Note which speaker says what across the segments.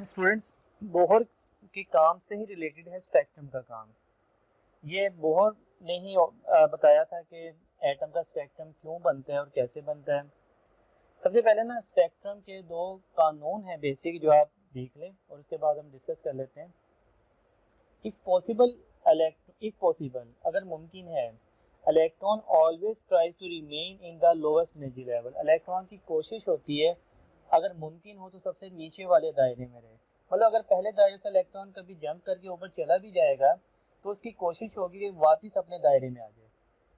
Speaker 1: Students, Bohr के काम से ही रिलेटेड है स्पेक्ट्रम का काम। ये बोहर ने ही बताया था कि एटम का स्पेक्ट्रम क्यों बनता है और कैसे बनता है। सबसे पहले ना स्पेक्ट्रम के दो कानून हैं बेसिक, जो आप देख लें और उसके बाद हम डिस्कस कर लेते हैं। इफ़ पॉसिबल अगर मुमकिन है, electron always tries to remain in the lowest energy level. Electron की कोशिश होती है अगर मुमकिन हो तो सबसे नीचे वाले दायरे में रहे। मतलब अगर पहले दायरे से इलेक्ट्रॉन कभी जंप करके ऊपर चला भी जाएगा तो उसकी कोशिश होगी कि वापस अपने दायरे में आ जाए।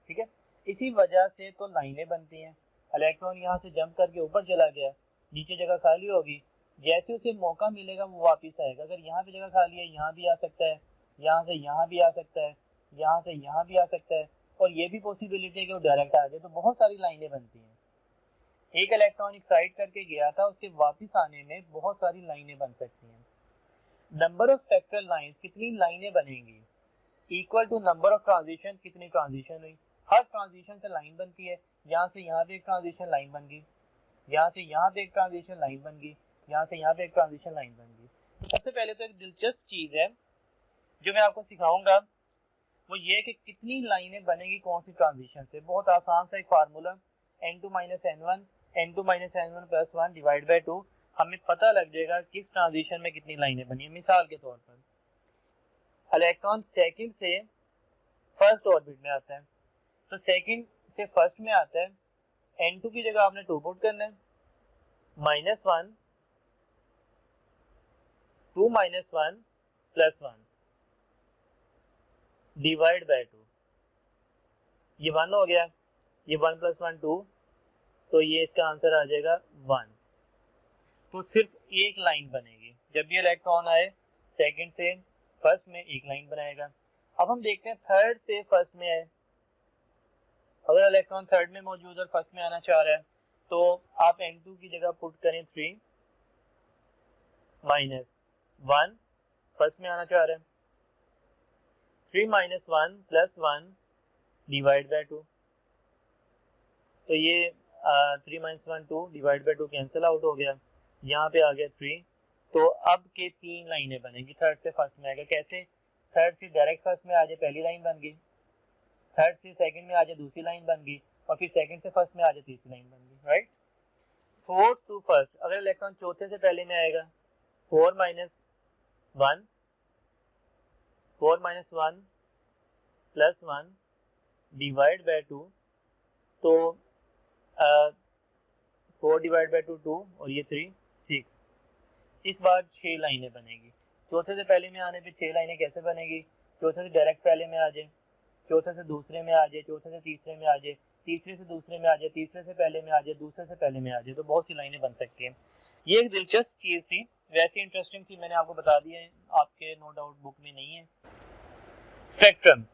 Speaker 1: ठीक है, इसी वजह से तो लाइनें बनती हैं। इलेक्ट्रॉन यहाँ से जंप करके ऊपर चला गया, नीचे जगह खाली होगी, जैसे उसे मौका मिलेगा वो वापस आएगा। अगर यहाँ पे जगह खाली है, यहाँ भी आ सकता है, यहाँ से यहाँ भी आ सकता है, यहाँ से यहाँ भी आ सकता है, और ये भी पॉसिबिलिटी है कि वो डायरेक्ट आ जाए। तो बहुत सारी लाइनें बनती हैं। एक इलेक्ट्रॉन एक्साइट करके गया था, उसके वापस आने में बहुत सारी लाइनें बन सकती हैं। नंबर ऑफ स्पेक्ट्रल लाइंस, कितनी लाइनें बनेंगी, equal to number of transition, कितनी ट्रांजिशन हुई। हर ट्रांजिशन से लाइन बनती है। यहाँ से यहाँ पे एक ट्रांजिशन लाइन बन गई, यहाँ से यहाँ पे एक ट्रांजिशन लाइन बन गई, यहाँ से यहाँ पे एक ट्रांजिशन लाइन बन गई। तो सबसे पहले तो एक दिलचस्प चीज़ है जो मैं आपको सिखाऊंगा, वो ये कि कितनी लाइनें बनेगी कौन सी ट्रांजिशन से। बहुत आसान सा एक formula, n2 - n1 n2 - n1 + 1 divide by 2। हमें पता लग जाएगा किस ट्रांजिशन में कितनी लाइनें बनी है। मिसाल के तौर पर इलेक्ट्रॉन सेकंड से फर्स्ट ऑर्बिट में आता है, तो सेकंड से फर्स्ट में आता है, n2 की जगह आपने 2 पुट करना है, -1 2 - 1 + 1 डिवाइड बाई 2। ये 1 हो गया, ये 1 + 1 2, तो ये इसका आंसर आ जाएगा 1। तो सिर्फ एक लाइन बनेगी। जब भी इलेक्ट्रॉन आए सेकंड से फर्स्ट में एक लाइन बनाएगा। अब हम देखते हैं थर्ड से फर्स्ट में आए। अगर इलेक्ट्रॉन थर्ड में मौजूद और फर्स्ट में आना चाह रहा है तो आप n2 की जगह पुट करें 3 - 1, फर्स्ट में आना चाह रहा है, 3 - 1 + 1 डिवाइड बाई 2। तो ये 3 - 1 2 डिवाइड बाई 2 कैंसिल आउट हो गया, यहाँ पे आ गया 3। तो अब के 3 लाइनें बनेगी। थर्ड से फर्स्ट में आएगा कैसे, थर्ड से डायरेक्ट फर्स्ट में आ जाए, पहली लाइन बन गई, थर्ड से सेकंड में आ जाए, दूसरी लाइन बन गई, और फिर सेकंड से फर्स्ट में आ जाए, तीसरी लाइन बन गई। राइट, फोर्थ टू फर्स्ट, अगर इलेक्ट्रॉन चौथे से पहले में आएगा, 4 - 1 4 - 1 + 1 डिवाइड बाई 2। तो 4 डिवाइड बाई 2 2, और ये 3 6। इस बार 6 लाइनें बनेगी। चौथे से पहले में आने पे 6 लाइनें कैसे बनेगी, चौथे से डायरेक्ट पहले में आ जाए, चौथे से दूसरे में आ जाए, चौथे से तीसरे में आ जाए, तीसरे से दूसरे में आ जाए, तीसरे से पहले में आ जाए, दूसरे से पहले में आ जाए। तो बहुत सी लाइनें बन सकती हैं। ये एक दिलचस्प चीज़ थी, वैसे इंटरेस्टिंग थी, मैंने आपको बता दिया है, आपके नो डाउट बुक में नहीं है। स्पेक्ट्रम,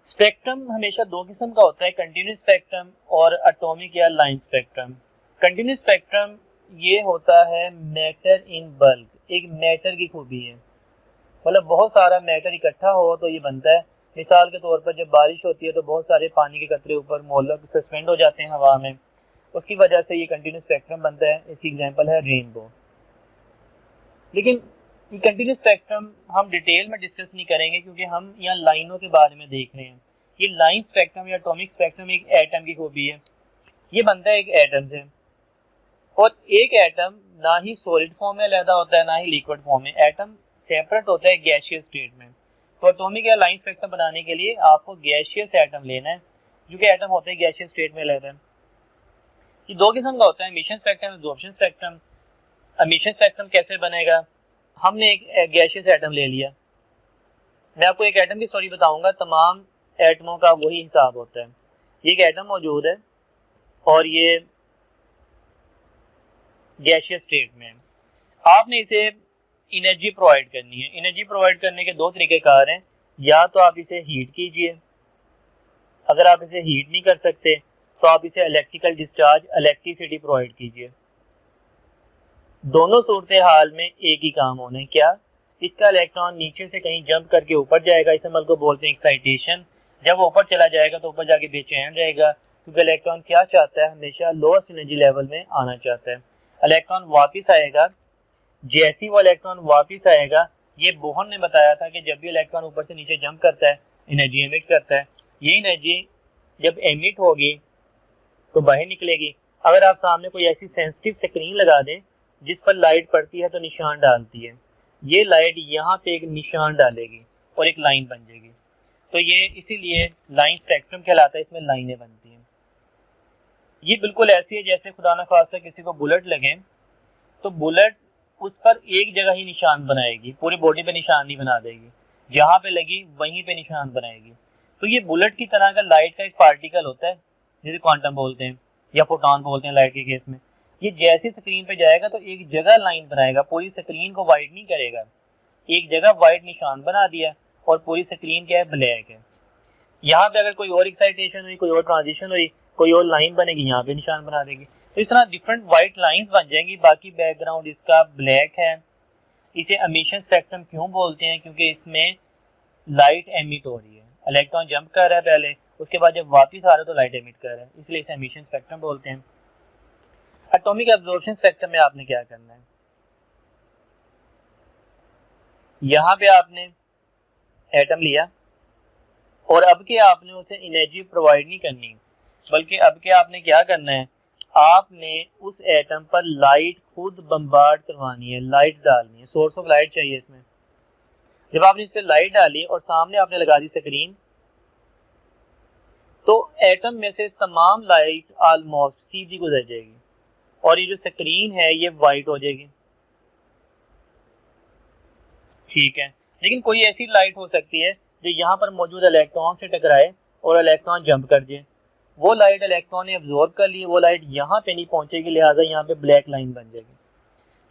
Speaker 1: स्पेक्ट्रम हमेशा दो किस्म का होता है, कंटिन्यूस स्पेक्ट्रम और एटॉमिक या लाइन स्पेक्ट्रम। कंटिन्यूस स्पेक्ट्रम ये होता है मैटर इन बल्क, एक मैटर की खूबी है, मतलब बहुत सारा मैटर इकट्ठा हो तो ये बनता है। मिसाल के तौर पर जब बारिश होती है तो बहुत सारे पानी के कतरे ऊपर मोलक सस्पेंड हो जाते हैं हवा में, उसकी वजह से ये कंटिन्यूस स्पेक्ट्रम बनता है। इसकी एग्जांपल है रेनबो। लेकिन ये कंटिन्यूस स्पेक्ट्रम हम डिटेल में डिस्कस नहीं करेंगे क्योंकि हम यहाँ लाइनों के बारे में देख रहे हैं। ये लाइन स्पेक्ट्रम या एटॉमिक स्पेक्ट्रम एक एटम की खूबी है। ये बनता है एक एटम से, और एक एटम ना ही सॉलिड फॉर्म में अलग होता है ना ही लिक्विड फॉर्म में। एटम सेपरेट होता है गैसियस स्टेट में। तो एटॉमिक या लाइन स्पेक्ट्रम बनाने के लिए आपको गैसियस एटम लेना है, क्योंकि एटम होते हैं गैसियस स्टेट में रहते हैं। ये दो किस्म का होता है, emission spectrum, absorption spectrum. Emission spectrum कैसे बनेगा, हमने एक गैसियस एटम ले लिया। मैं आपको एक एटम की स्टोरी बताऊंगा, तमाम एटमों का वही हिसाब होता है। ये एक एटम मौजूद है और ये गैसियस स्टेट में है। आपने इसे एनर्जी प्रोवाइड करनी है। एनर्जी प्रोवाइड करने के दो तरीक़ेकार हैं, या तो आप इसे हीट कीजिए, अगर आप इसे हीट नहीं कर सकते तो आप इसे इलेक्ट्रिकल डिस्चार्ज, इलेक्ट्रिसिटी प्रोवाइड कीजिए। दोनों सूरत हाल में एक ही काम होना है, क्या, इसका इलेक्ट्रॉन नीचे से कहीं जंप करके ऊपर जाएगा, इस अमल को बोलते हैं एक्साइटेशन। जब ऊपर चला जाएगा तो ऊपर जाके बेचैन रहेगा, क्योंकि इलेक्ट्रॉन क्या चाहता है, हमेशा लोएस्ट एनर्जी लेवल में आना चाहता है। इलेक्ट्रॉन वापस आएगा, जैसे वो इलेक्ट्रॉन वापस आएगा, ये बोहर ने बताया था कि जब भी इलेक्ट्रॉन ऊपर से नीचे जंप करता है, एनर्जी एमिट करता है, ये एनर्जी जब एमिट होगी तो बाहर निकलेगी। अगर आप सामने कोई ऐसी सेंसिटिव स्क्रीन लगा दें जिस पर लाइट पड़ती है तो निशान डालती है, ये लाइट यहाँ पे एक निशान डालेगी और एक लाइन बन जाएगी। तो ये इसीलिए लाइन स्पेक्ट्रम कहलाता है, इसमें लाइनें बनती हैं। ये बिल्कुल ऐसी है जैसे खुदा ना खास्ता किसी को बुलेट लगे तो बुलेट उस पर एक जगह ही निशान बनाएगी, पूरी बॉडी पे निशान नहीं बना देगी, जहाँ पे लगी वहीं पे निशान बनाएगी। तो ये बुलेट की तरह का लाइट का एक पार्टिकल होता है जिसे क्वांटम बोलते हैं या फोटॉन बोलते हैं लाइट के केस में। ये जैसे स्क्रीन पे जाएगा तो एक जगह लाइन बनाएगा, पूरी स्क्रीन को वाइट नहीं करेगा, एक जगह वाइट निशान बना दिया और पूरी स्क्रीन क्या है, ब्लैक है। यहाँ पे अगर कोई और एक्साइटेशन हुई, कोई और ट्रांजिशन हुई, कोई और लाइन बनेगी, यहाँ पे निशान बना देगी। तो इस तरह डिफरेंट वाइट लाइंस बन जाएंगी। बाकी बैकग्राउंड इसका ब्लैक है। इसे एमिशन स्पेक्ट्रम क्यों बोलते हैं? क्योंकि इसमें लाइट एमिट हो रही है, इलेक्ट्रॉन जंप कर रहा है पहले, उसके बाद जब वापस आ रहा है तो लाइट एमिट कर रहा है, इसलिए इसे एमिशन स्पेक्ट्रम बोलते हैं। एटॉमिक एब्जॉर्प्शन स्पेक्ट्रम में आपने क्या करना है, यहाँ पे आपने एटम लिया और अब के आपने उसे एनर्जी प्रोवाइड नहीं करनी, बल्कि अब के आपने क्या करना है, आपने उस एटम पर लाइट खुद बम्बार्ड करवानी है, लाइट डालनी है, सोर्स ऑफ लाइट चाहिए इसमें। जब आपने इस पर लाइट डाली और सामने आपने लगा दी स्क्रीन, तो एटम में से तमाम लाइट ऑलमोस्ट सीधी गुजर जाएगी और ये जो स्क्रीन है ये वाइट हो जाएगी, ठीक है। लेकिन कोई ऐसी लाइट हो सकती है जो यहाँ पर मौजूद इलेक्ट्रॉन से टकराए और इलेक्ट्रॉन जंप कर जाए, वो लाइट इलेक्ट्रॉन ने एब्जॉर्ब कर ली, वो लाइट यहाँ पे नहीं पहुंचेगी, लिहाजा यहाँ पे ब्लैक लाइन बन जाएगी।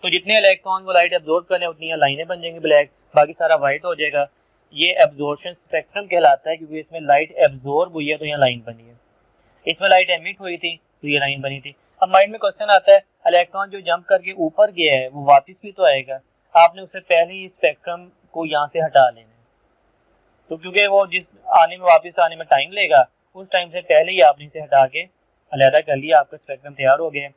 Speaker 1: तो जितने इलेक्ट्रॉन वो लाइट एब्जॉर्ब करें उतनी लाइनें बन जाएंगी ब्लैक, बाकी सारा वाइट हो जाएगा। ये एब्जॉर्प्शन स्पेक्ट्रम कहलाता है, क्योंकि इसमें लाइट एब्जॉर्ब हुई है तो यहाँ लाइन बनी है, इसमें लाइट एमिट हुई थी तो ये लाइन बनी थी। अब माइंड में क्वेश्चन आता है, इलेक्ट्रॉन जो जंप करके ऊपर गया है वो वापस भी तो आएगा, आपने उससे पहले ही स्पेक्ट्रम को यहाँ से हटा लेना है। तो क्योंकि वो जिस आने में वापस आने में टाइम लेगा, उस टाइम से पहले ही आपने इसे हटा के अलहदा कर लिया, आपका स्पेक्ट्रम तैयार हो गया।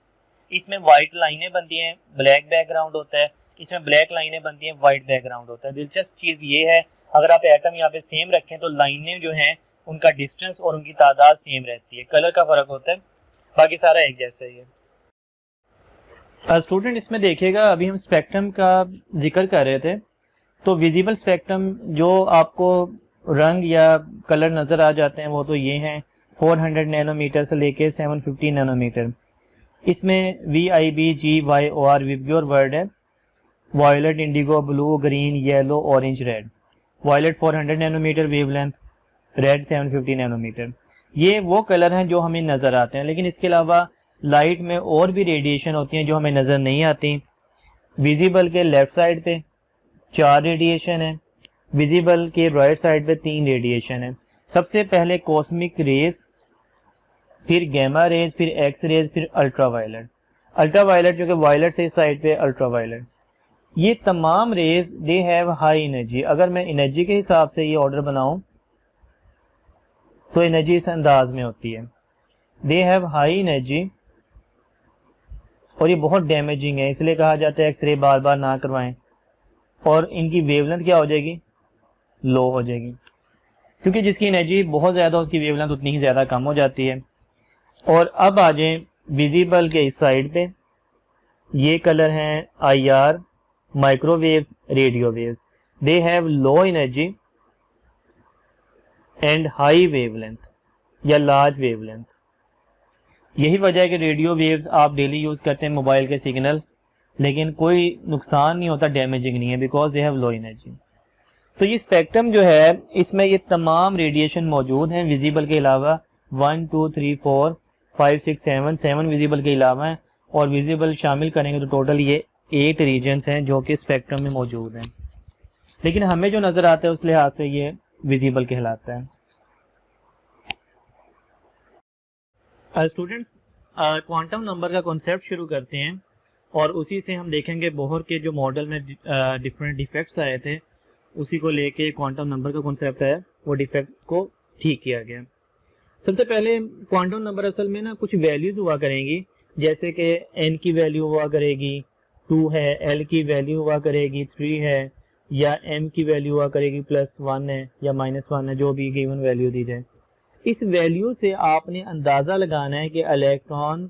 Speaker 1: इसमें वाइट लाइनें बनती हैं, ब्लैक बैकग्राउंड होता है, इसमें ब्लैक लाइनें बनती हैं, वाइट बैकग्राउंड होता है। दिलचस्प चीज़ ये है, अगर आप एटम यहाँ पे सेम रखें तो लाइनें जो हैं उनका डिस्टेंस और उनकी तादाद सेम रहती है, कलर का फ़र्क होता है, बाकी सारा एक जैसा ही है। स्टूडेंट इसमें देखिएगा, अभी हम स्पेक्ट्रम का जिक्र कर रहे थे, तो विजिबल स्पेक्ट्रम जो आपको रंग या कलर नज़र आ जाते हैं वो तो ये हैं 400 नैनोमीटर से लेके 750 नैनोमीटर। इसमें VIBGYOR विबग्योर वर्ड है, violet, indigo, blue, green, yellow, orange, red. Violet 400 nanometre wavelength, red 750 nanometre. ये वो कलर हैं जो हमें नज़र आते हैं, लेकिन इसके अलावा लाइट में और भी रेडिएशन होती हैं जो हमें नज़र नहीं आती। विजिबल के लेफ़्ट साइड पे 4 रेडिएशन है, विजिबल के राइट साइड पे 3 रेडिएशन है। सबसे पहले कॉस्मिक रेज, फिर गैमा रेज, फिर एक्स रेज, फिर अल्ट्रावायलेट। अल्ट्रावायलेट जो कि वायलेट से इस साइड पे अल्ट्रावायलेट। ये तमाम rays they have high energy. अगर मैं एनर्जी के हिसाब से ये ऑर्डर बनाऊं तो एनर्जी इस अंदाज में होती है, दे हैव हाई एनर्जी, और ये बहुत डैमेजिंग है, इसलिए कहा जाता है एक्सरे बार बार ना करवाएं। और इनकी वेवलेंथ क्या हो जाएगी, लो हो जाएगी, क्योंकि जिसकी एनर्जी बहुत ज़्यादा उसकी वेवलेंथ उतनी ही ज़्यादा कम हो जाती है। और अब आ जाए विजिबल के इस साइड पे, ये कलर हैं IR, microwaves, radio waves. They have low energy and high wavelength या लार्ज वेवलेंथ। यही वजह है कि रेडियो वेव्स आप डेली यूज़ करते हैं मोबाइल के सिग्नल, लेकिन कोई नुकसान नहीं होता, डैमेजिंग नहीं है, because they have low energy. तो ये स्पेक्ट्रम जो है इसमें ये तमाम रेडिएशन मौजूद हैं विजिबल के अलावा, 1 2 3 4 5 6 7 विजिबल के अलावा हैं, और विजिबल शामिल करेंगे तो टोटल ये 8 रीजन्स हैं जो कि स्पेक्ट्रम में मौजूद हैं, लेकिन हमें जो नज़र आता है उस लिहाज से ये विजिबल कहलाता है। स्टूडेंट्स क्वांटम नंबर का कॉन्सेप्ट शुरू करते हैं और उसी से हम देखेंगे बोहर के जो मॉडल में डिफरेंट डिफेक्ट्स आए थे उसी को लेके क्वांटम नंबर का कॉन्सेप्ट है वो डिफेक्ट को ठीक किया गया। सबसे पहले क्वांटम नंबर असल में ना कुछ वैल्यूज़ हुआ करेंगी, जैसे कि n की वैल्यू हुआ करेगी, 2 है, L की वैल्यू हुआ करेगी 3 है, या M की वैल्यू हुआ करेगी +1 है या -1 है, जो भी गिवन वैल्यू दी जाए। इस वैल्यू से आपने अंदाज़ा लगाना है कि इलेक्ट्रॉन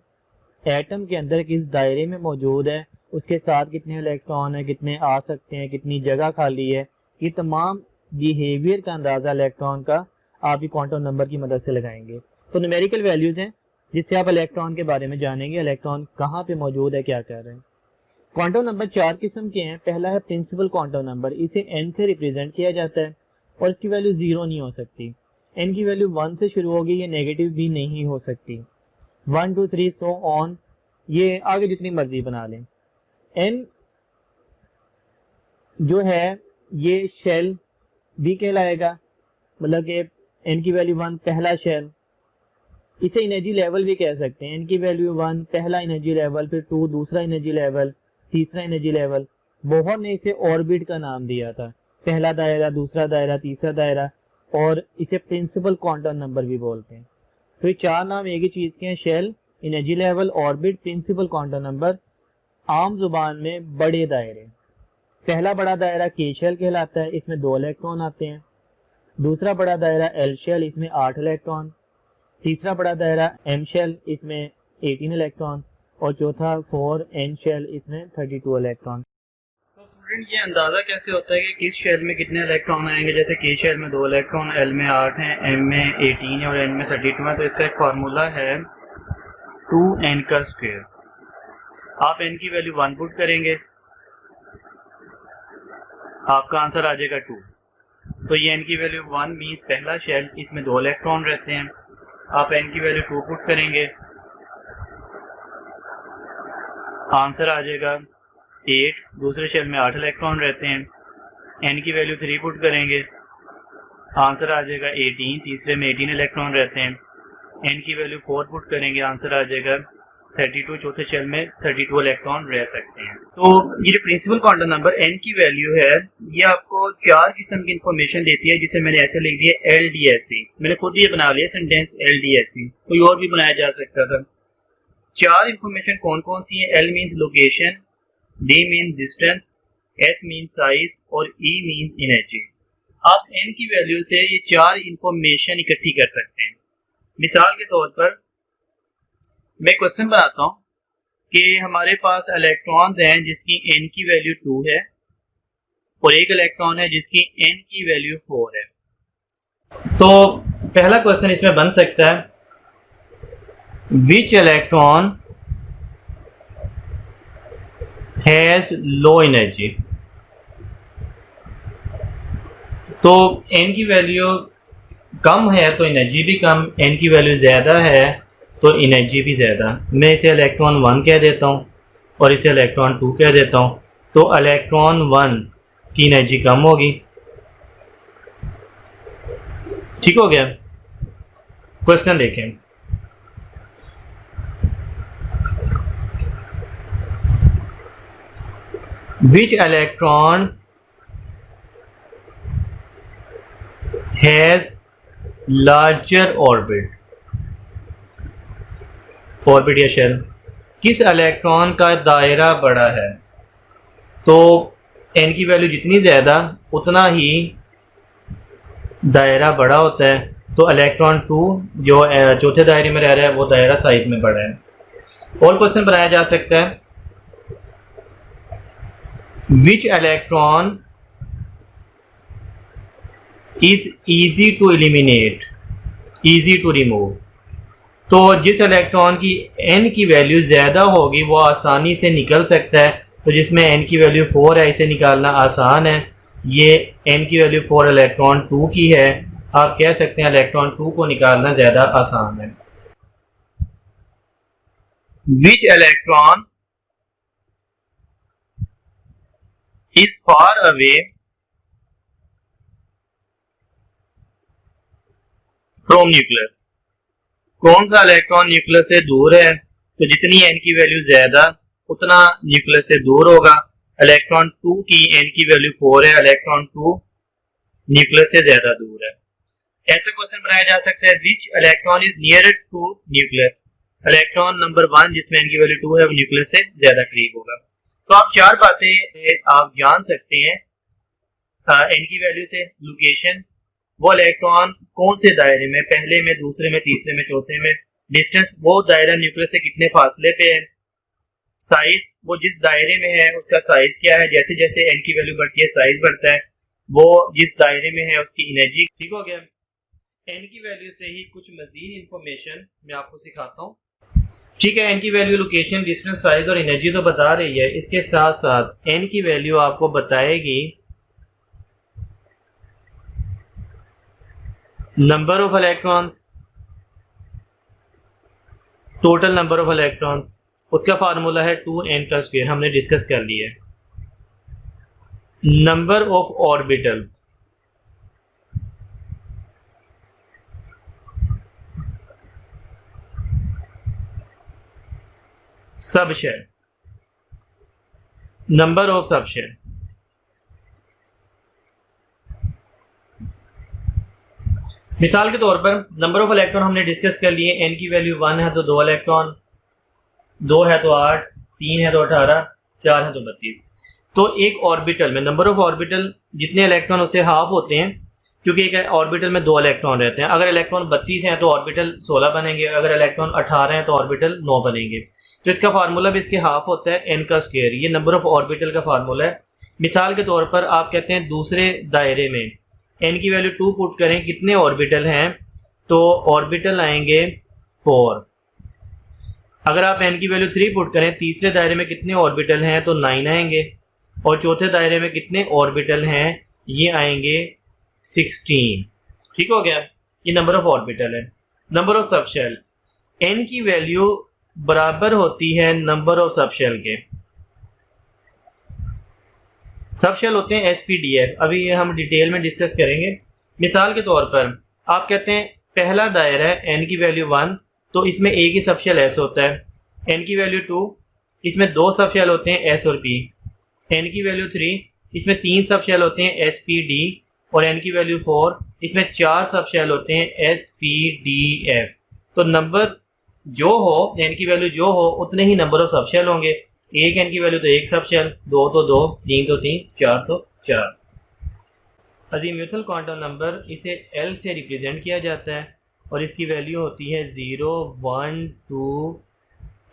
Speaker 1: एटम के अंदर किस दायरे में मौजूद है, उसके साथ कितने इलेक्ट्रॉन है, कितने आ सकते हैं, कितनी जगह खाली है। ये तमाम बिहेवियर का अंदाज़ा इलेक्ट्रॉन का आप ये क्वांटम नंबर की मदद से लगाएंगे। तो न्यूमेरिकल वैल्यूज़ हैं जिससे आप इलेक्ट्रॉन के बारे में जानेंगे, इलेक्ट्रॉन कहाँ पे मौजूद है, क्या कर रहे हैं। क्वांटम नंबर 4 किस्म के हैं। पहला है प्रिंसिपल क्वांटम नंबर, इसे n से रिप्रेजेंट किया जाता है और इसकी वैल्यू 0 नहीं हो सकती। n की वैल्यू 1 से शुरू होगी, ये नेगेटिव भी नहीं हो सकती। 1 2 3 सो ऑन, ये आगे जितनी मर्जी बना लें। n जो है ये शेल भी कहलाएगा, मतलब कि n की वैल्यू 1 पहला शेल। इसे एनर्जी लेवल भी कह सकते हैं। n की वैल्यू 1 पहला एनर्जी लेवल, फिर 2 दूसरा एनर्जी लेवल, तीसरा एनर्जी लेवल। बोहर ने इसे ऑर्बिट का नाम दिया था, पहला दायरा, दूसरा दायरा, तीसरा दायरा, और इसे प्रिंसिपल क्वांटम नंबर भी बोलते हैं। तो ये 4 नाम एक ही चीज़ के हैं, shell, energy level, orbit, principal quantum number. आम जुबान में बड़े दायरे, पहला बड़ा दायरा के शेल कहलाता है, इसमें 2 इलेक्ट्रॉन आते हैं। दूसरा बड़ा दायरा एल शेल, इसमें 8 इलेक्ट्रॉन। तीसरा बड़ा दायरा एम शेल, इसमें 18 इलेक्ट्रॉन, और चौथा 4n शेल, इसमें 32 इलेक्ट्रॉन। तो स्टूडेंट ये अंदाज़ा कैसे होता है कि किस शेल में कितने इलेक्ट्रॉन आएंगे? जैसे के शेल में 2 इलेक्ट्रॉन, एल में 8 हैं, एम में 18 है और एन में 32 है। तो इसका एक फार्मूला है 2n का स्क्वायर। आप n की वैल्यू 1 पुट करेंगे, आपका आंसर आ जाएगा 2। तो ये n की वैल्यू 1 मीन्स पहला शेल, इसमें 2 इलेक्ट्रॉन रहते हैं। आप n की वैल्यू 2 पुट करेंगे, आंसर आ जाएगा 8। दूसरे शेल में 8 इलेक्ट्रॉन रहते हैं। n की वैल्यू 3 पुट करेंगे, आंसर आ जाएगा 18। तीसरे में 18 इलेक्ट्रॉन रहते हैं। n की वैल्यू 4 पुट करेंगे, आंसर आ जाएगा 32। चौथे शेल में 32 इलेक्ट्रॉन रह सकते हैं। तो ये जो प्रिंसिपल क्वांटम नंबर n की वैल्यू है, ये आपको 4 किस्म की इंफॉर्मेशन देती है, जिसे मैंने ऐसे लिख दिया LDSE। मैंने खुद ये बना लिया सेंटेंस LDSE, कोई और भी बनाया जा सकता था। 4 इंफॉर्मेशन कौन कौन सी है? L means location, D means distance, S means size और E मीन्स एनर्जी। आप n की वैल्यू से ये 4 इंफॉर्मेशन इकट्ठी कर सकते हैं। मिसाल के तौर पर मैं क्वेश्चन बनाता हूँ कि हमारे पास इलेक्ट्रॉन्स हैं जिसकी n की वैल्यू 2 है और एक इलेक्ट्रॉन है जिसकी n की वैल्यू 4 है। तो पहला क्वेश्चन इसमें बन सकता है, Which electron has low energy? तो n की वैल्यू कम है तो एनर्जी भी कम, n की वैल्यू ज़्यादा है तो एनर्जी भी ज़्यादा। मैं इसे इलेक्ट्रॉन 1 कह देता हूँ और इसे इलेक्ट्रॉन 2 कह देता हूँ। तो इलेक्ट्रॉन 1 की एनर्जी कम होगी। ठीक हो गया? क्वेश्चन देखें, Which electron has larger orbit? Orbit या शेल, किस इलेक्ट्रॉन का दायरा बड़ा है? तो n की वैल्यू जितनी ज़्यादा उतना ही दायरा बड़ा होता है। तो इलेक्ट्रॉन 2 जो चौथे दायरे में रह रहा है वो दायरा साइज में बड़ा है। और क्वेश्चन बनाया जा सकता है, Which electron is easy to eliminate, easy to remove? तो जिस इलेक्ट्रॉन की n की वैल्यू ज़्यादा होगी वो आसानी से निकल सकता है। तो जिसमें n की वैल्यू 4 है, इसे निकालना आसान है। ये n की वैल्यू 4 इलेक्ट्रॉन 2 की है, आप कह सकते हैं इलेक्ट्रॉन 2 को निकालना ज़्यादा आसान है। Which electron is far away from nucleus? कौन सा इलेक्ट्रॉन न्यूक्लियस से दूर है? तो जितनी n की वैल्यू ज्यादा उतना न्यूक्लियस से दूर होगा। इलेक्ट्रॉन 2 की n की वैल्यू 4 है, इलेक्ट्रॉन 2 न्यूक्लियस से ज्यादा दूर है। ऐसा क्वेश्चन बनाया जा सकता है, which electron is near to nucleus? Electron number 1 जिसमें n की वैल्यू 2 है वो न्यूक्लियस से ज्यादा करीब होगा। तो आप चार बातें आप जान सकते हैं एन की वैल्यू से। लोकेशन, वो इलेक्ट्रॉन कौन से दायरे में, पहले में, दूसरे में, तीसरे में, चौथे में। डिस्टेंस, वो दायरा न्यूक्लियस से कितने फासले पे है। साइज, वो जिस दायरे में है उसका साइज क्या है, जैसे जैसे एन की वैल्यू बढ़ती है साइज बढ़ता है। वो जिस दायरे में है उसकी एनर्जी। ठीक हो गया। एन की वैल्यू से ही कुछ मजीद इंफॉर्मेशन मैं आपको सिखाता हूँ। ठीक है, एन की वैल्यू लोकेशन, डिस्टेंस, साइज और एनर्जी तो बता रही है। इसके साथ साथ एन की वैल्यू आपको बताएगी number of electrons, total number of electrons. उसका फार्मूला है 2n का स्क्वायर, हमने डिस्कस कर लिया है। Number of orbitals, subshell, number of subshell. मिसाल के तौर पर नंबर ऑफ इलेक्ट्रॉन हमने डिस्कस कर लिए। एन की वैल्यू 1 है तो 2 इलेक्ट्रॉन, 2 है तो 8, 3 है तो 18, 4 है तो 32। तो एक ऑर्बिटल में नंबर ऑफ ऑर्बिटल जितने इलेक्ट्रॉन उससे हाफ होते हैं, क्योंकि एक ऑर्बिटल में 2 इलेक्ट्रॉन रहते हैं। अगर इलेक्ट्रॉन 32 हैं तो ऑर्बिटल 16 बनेंगे, अगर इलेक्ट्रॉन 18 हैं तो ऑर्बिटल 9 बनेंगे। तो इसका फार्मूला भी इसके हाफ होता है एन का स्क्वायर। ये नंबर ऑफ ऑर्बिटल का फार्मूला है। मिसाल के तौर पर आप कहते हैं दूसरे दायरे में एन की वैल्यू 2 पुट करें, कितने ऑर्बिटल हैं, तो ऑर्बिटल आएंगे 4। अगर आप एन की वैल्यू 3 पुट करें, तीसरे दायरे में कितने ऑर्बिटल हैं, तो 9 आएंगे। और चौथे दायरे में कितने ऑर्बिटल हैं, ये आएंगे 16। ठीक हो गया। ये नंबर ऑफ ऑर्बिटल है। नंबर ऑफ सबशेल, एन की वैल्यू बराबर होती है नंबर ऑफ सबशेल के। सबशेल होते हैं एसपीडीएफ, अभी ये हम डिटेल में डिस्कस करेंगे। मिसाल के तौर पर आप कहते हैं पहला दायरा है एन की वैल्यू 1, तो इसमें एक ही सबशेल एस होता है। एन की वैल्यू 2, इसमें 2 सबशेल होते हैं एस और पी। एन की वैल्यू 3, इसमें 3 सबशेल होते हैं एस पी डी। और एन की वैल्यू 4, इसमें 4 सबशेल होते हैं एस पी डी एफ। तो नंबर जो हो, एन की वैल्यू जो हो, उतने ही नंबर ऑफ सबशेल होंगे। एक एन की वैल्यू तो एक सबशेल, 2 तो 2, 3 तो 3, 4 तो 4। अजीमुथल क्वांटम नंबर इसे एल से रिप्रेजेंट किया जाता है और इसकी वैल्यू होती है 0, 1, 2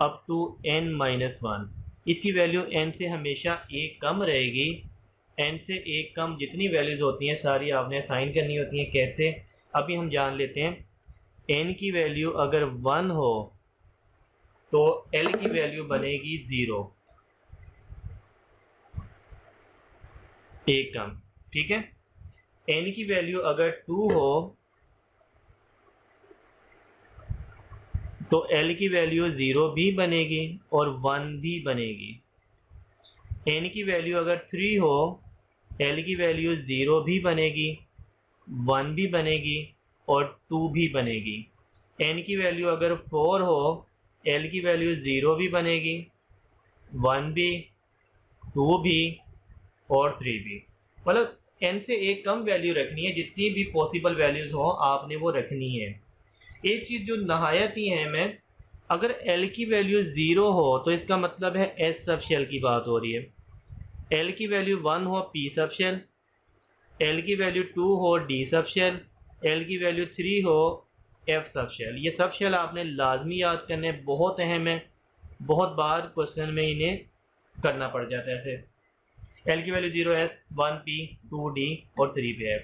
Speaker 1: अप टू n-1। इसकी वैल्यू n से हमेशा एक कम रहेगी। n से एक कम जितनी वैल्यूज़ होती हैं सारी आपने असाइन करनी होती हैं। कैसे, अभी हम जान लेते हैं। n की वैल्यू अगर 1 हो तो l की वैल्यू बनेगी 0, एक कम। ठीक है। n की वैल्यू अगर 2 हो तो l की वैल्यू 0 भी बनेगी और 1 भी बनेगी। n की वैल्यू अगर 3 हो, l की वैल्यू 0 भी बनेगी, 1 भी बनेगी और 2 भी बनेगी। n की वैल्यू अगर 4 हो, l की वैल्यू 0 भी बनेगी, 1 भी, 2 भी और 3 भी। मतलब n से एक कम वैल्यू रखनी है। जितनी भी पॉसिबल वैल्यूज़ हो आपने वो रखनी है। एक चीज़ जो नहायत ही अहम है, अगर l की वैल्यू 0 हो तो इसका मतलब है s सबशेल की बात हो रही है। l की वैल्यू 1 हो p सबशेल, l की वैल्यू 2 हो d सबशेल, l की वैल्यू 3 हो f सबशेल। ये सबशेल आपने लाजमी याद करने, बहुत अहम है। बहुत बार क्वेश्चन में इन्हें करना पड़ जाता है ऐसे। l की वैल्यू 0s, 1p, 2d और 3pf।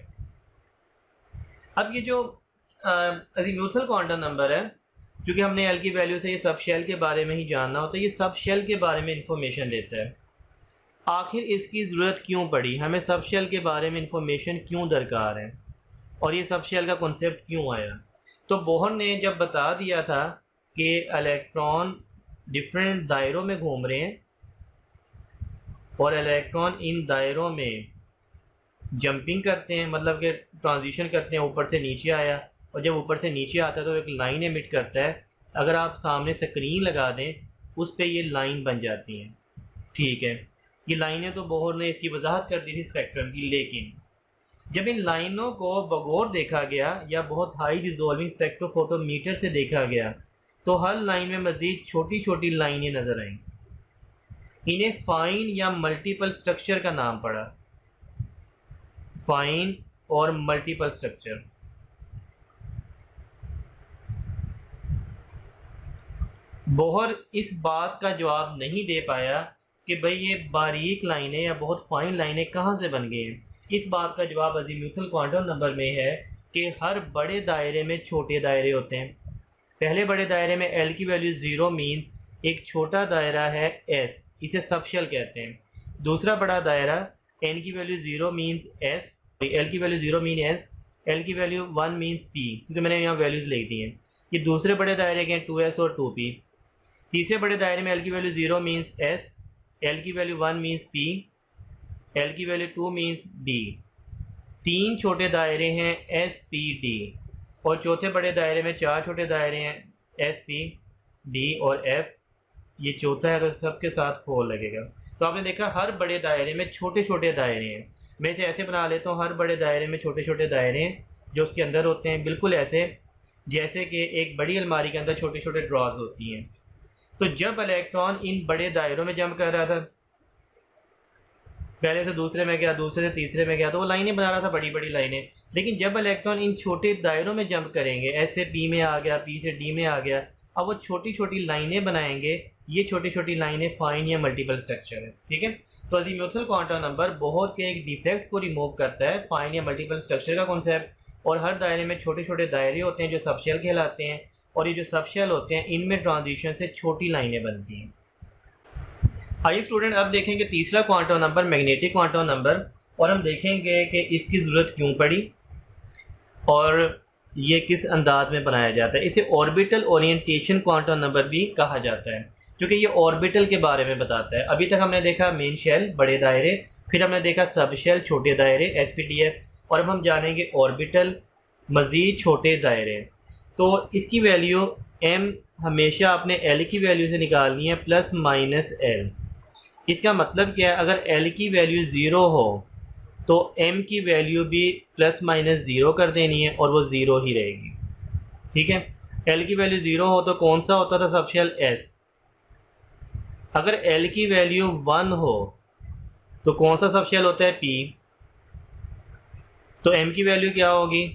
Speaker 1: अब ये जो अजीमुथल क्वांटम नंबर है, क्योंकि हमने l की वैल्यू से ये सब शेल के बारे में ही जानना होता है, ये सब शेल के बारे में इंफॉर्मेशन देता है। आखिर इसकी ज़रूरत क्यों पड़ी, हमें सब शेल के बारे में इंफॉर्मेशन क्यों दरकार है और ये सब शेल का कॉन्सेप्ट क्यों आया। तो बोहर ने जब बता दिया था कि इलेक्ट्रॉन डिफरेंट दायरों में घूम रहे हैं और इलेक्ट्रॉन इन दायरों में जंपिंग करते हैं, मतलब कि ट्रांजिशन करते हैं, ऊपर से नीचे आया, और जब ऊपर से नीचे आता है तो एक लाइन एमिट करता है। अगर आप सामने स्क्रीन लगा दें उस पर ये लाइन बन जाती हैं। ठीक है, ये लाइनें तो बोहर ने इसकी वजाहत कर दी थी स्पेक्ट्रम की, लेकिन जब इन लाइनों को बगौर देखा गया या बहुत हाई डिसॉल्विंग स्पेक्ट्रोफोटोमीटर से देखा गया तो हर लाइन में मज़ीद छोटी छोटी लाइनें नज़र आईं।
Speaker 2: इन्हें फाइन या मल्टीपल स्ट्रक्चर का नाम पड़ा, फाइन और मल्टीपल स्ट्रक्चर। बोहर इस बात का जवाब नहीं दे पाया कि भाई ये बारीक लाइनें या बहुत फाइन लाइनें कहाँ से बन गई हैं। इस बात का जवाब अज़ीमुथल क्वांटम नंबर में है कि हर बड़े दायरे में छोटे दायरे होते हैं। पहले बड़े दायरे में एल की वैल्यू 0 मीन्स एक छोटा दायरा है एस, इसे सबशेल कहते हैं। दूसरा बड़ा दायरा एन की वैल्यू 0 मीन्स एस, एल की वैल्यू 0 मीन एस, एल की वैल्यू 1 मीन्स पी, क्योंकि मैंने यहाँ वैल्यूज़ लिख दी हैं। ये दूसरे बड़े दायरे के 2s और 2p। तीसरे बड़े दायरे में एल की वैल्यू 0 मीन्स एस, एल की वैल्यू 1 मीन्स पी, एल की वैल्यू 2 मीन्स डी। तीन छोटे दायरे हैं एस पी डी, और चौथे बड़े दायरे में 4 छोटे दायरे हैं एस पी डी और एफ। ये चौथा है तो सबके साथ 4 लगेगा। तो आपने देखा हर बड़े दायरे में छोटे छोटे दायरे हैं। मैं इसे ऐसे बना लेता हूँ, हर बड़े दायरे में छोटे छोटे दायरे हैं जो उसके अंदर होते हैं, बिल्कुल ऐसे जैसे कि एक बड़ी अलमारी के अंदर छोटे छोटे ड्रॉर्स होती हैं। तो जब इलेक्ट्रॉन इन बड़े दायरों में जंप कर रहा था, पहले से दूसरे में गया, दूसरे से तीसरे में गया, तो वो लाइनें बना रहा था, बड़ी बड़ी लाइनें। लेकिन जब इलेक्ट्रॉन इन छोटे दायरों में जंप करेंगे, एस से पी में आ गया, पी से डी में आ गया, अब वो छोटी छोटी लाइनें बनाएंगे। ये छोटी छोटी लाइनें फाइन या मल्टीपल स्ट्रक्चर है। ठीक है, तो अज़ीमुथल क्वांटम नंबर बोहर के एक डिफेक्ट को रिमूव करता है, फाइन या मल्टीपल स्ट्रक्चर का कॉन्सेप्ट। और हर दायरे में छोटे छोटे दायरे होते हैं जो सबशेल कहलाते हैं, और ये जो सबशेल होते हैं इनमें ट्रांजिशन से छोटी लाइनें बनती हैं। आइए स्टूडेंट, अब देखेंगे तीसरा quantum number magnetic quantum number, और हम देखेंगे कि इसकी ज़रूरत क्यों पड़ी और ये किस अंदाज में बनाया जाता है। इसे ऑर्बिटल ओरिएंटेशन क्वांटम नंबर भी कहा जाता है, क्योंकि ये ऑर्बिटल के बारे में बताता है। अभी तक हमने देखा मेन शेल बड़े दायरे, फिर हमने देखा सब शेल छोटे दायरे SPDF, और अब हम जानेंगे ऑर्बिटल मज़ीद छोटे दायरे। तो इसकी वैल्यू m हमेशा आपने l की वैल्यू से निकालनी है प्लस माइनस l। इसका मतलब क्या है, अगर l की वैल्यू 0 हो तो m की वैल्यू भी प्लस माइनस 0 कर देनी है और वो 0 ही रहेगी। ठीक है, l की वैल्यू 0 हो तो कौन सा होता था सबशेल s। अगर l की वैल्यू 1 हो तो कौन सा सबशेल होता है p। तो m की वैल्यू क्या होगी,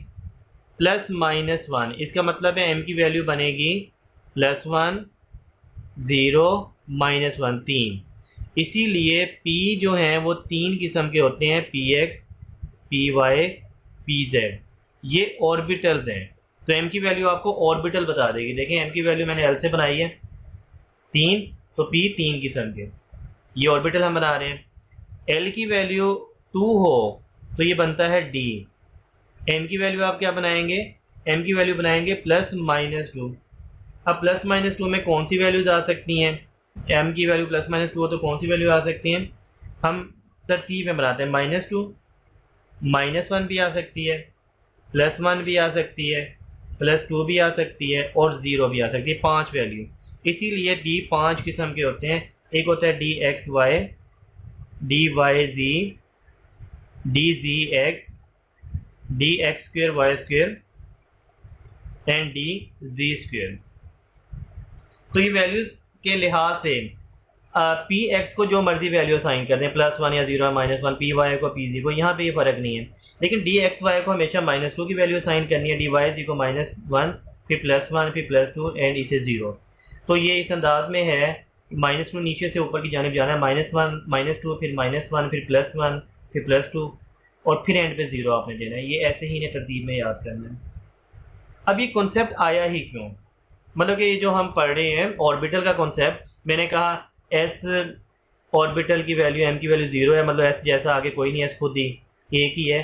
Speaker 2: प्लस माइनस 1। इसका मतलब है m की वैल्यू बनेगी प्लस 1, 0, माइनस 1, 3। इसीलिए p जो हैं वो 3 किस्म के होते हैं, px, py, pz। ये ऑर्बिटल्स हैं। तो m की वैल्यू आपको ऑर्बिटल बता देगी। देखें m की वैल्यू मैंने l से बनाई है 3, तो p 3 किस्म के, ये ऑर्बिटल हम बना रहे हैं। l की वैल्यू 2 हो तो ये बनता है d। m की वैल्यू आप क्या बनाएंगे, m की वैल्यू बनाएंगे प्लस माइनस 2। अब प्लस माइनस 2 में कौन सी वैल्यूज़ आ सकती हैं, m की वैल्यू प्लस माइनस 2 हो तो कौन सी वैल्यू आ सकती हैं। हम तरतीब में बनाते हैं, -2, -1 भी आ सकती है, +1 भी आ सकती है, +2 भी आ सकती है, और 0 भी आ सकती है। 5 वैल्यू। इसीलिए d 5 किस्म के होते हैं। एक होता है dxy, dyz, dzx, dx2 y2 and dz2। तो ये वैल्यूज़ के लिहाज से पी एक्स को जो मर्जी वैल्यू असाइन कर दें, +1 या 0 -1, पी वाई को पी जी को, यहाँ पे ये फ़र्क नहीं है। लेकिन डी एक्स वाई को हमेशा -2 की वैल्यू असाइन करनी है, डी वाई जी को -1, फिर +1, फिर +2 एंड इसे 0। तो ये इस अंदाज में है, -2 नीचे से ऊपर की जानिब जाना है, -1, -2, फिर -1, फिर +1, फिर +2 और फिर एंड पे 0 आपने देना है। ये ऐसे ही इन्हें तरतीब में याद करना है। अब ये कॉन्सेप्ट आया ही क्यों, मतलब कि ये जो हम पढ़ रहे हैं ऑर्बिटल का कॉन्सेप्ट, मैंने कहा एस ऑर्बिटल की वैल्यू m की वैल्यू 0 है, मतलब एस जैसा आगे कोई नहीं है, एस खुद ही एक ही है,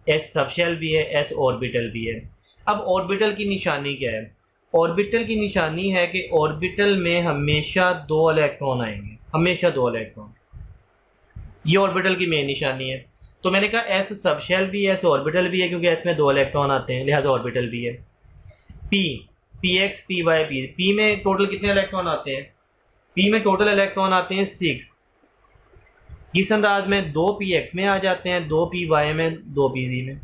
Speaker 2: एस सबशेल भी है, एस ऑर्बिटल भी है। अब ऑर्बिटल की निशानी क्या है, ऑर्बिटल की निशानी है कि ऑर्बिटल में हमेशा 2 इलेक्ट्रॉन आएंगे, हमेशा 2 इलेक्ट्रॉन। ये ऑर्बिटल की मेन निशानी है। तो मैंने कहा एस सबशेल भी है, एस ऑर्बिटल भी है, क्योंकि एस में 2 इलेक्ट्रॉन आते हैं, लिहाजा ऑर्बिटल भी है। P x, p y, p में टोटल कितने इलेक्ट्रॉन आते हैं, पी में टोटल इलेक्ट्रॉन आते हैं 6। किस अंदाज में, 2 पी एक्स में आ जाते हैं, 2 पी वाई में, 2 पी जी में।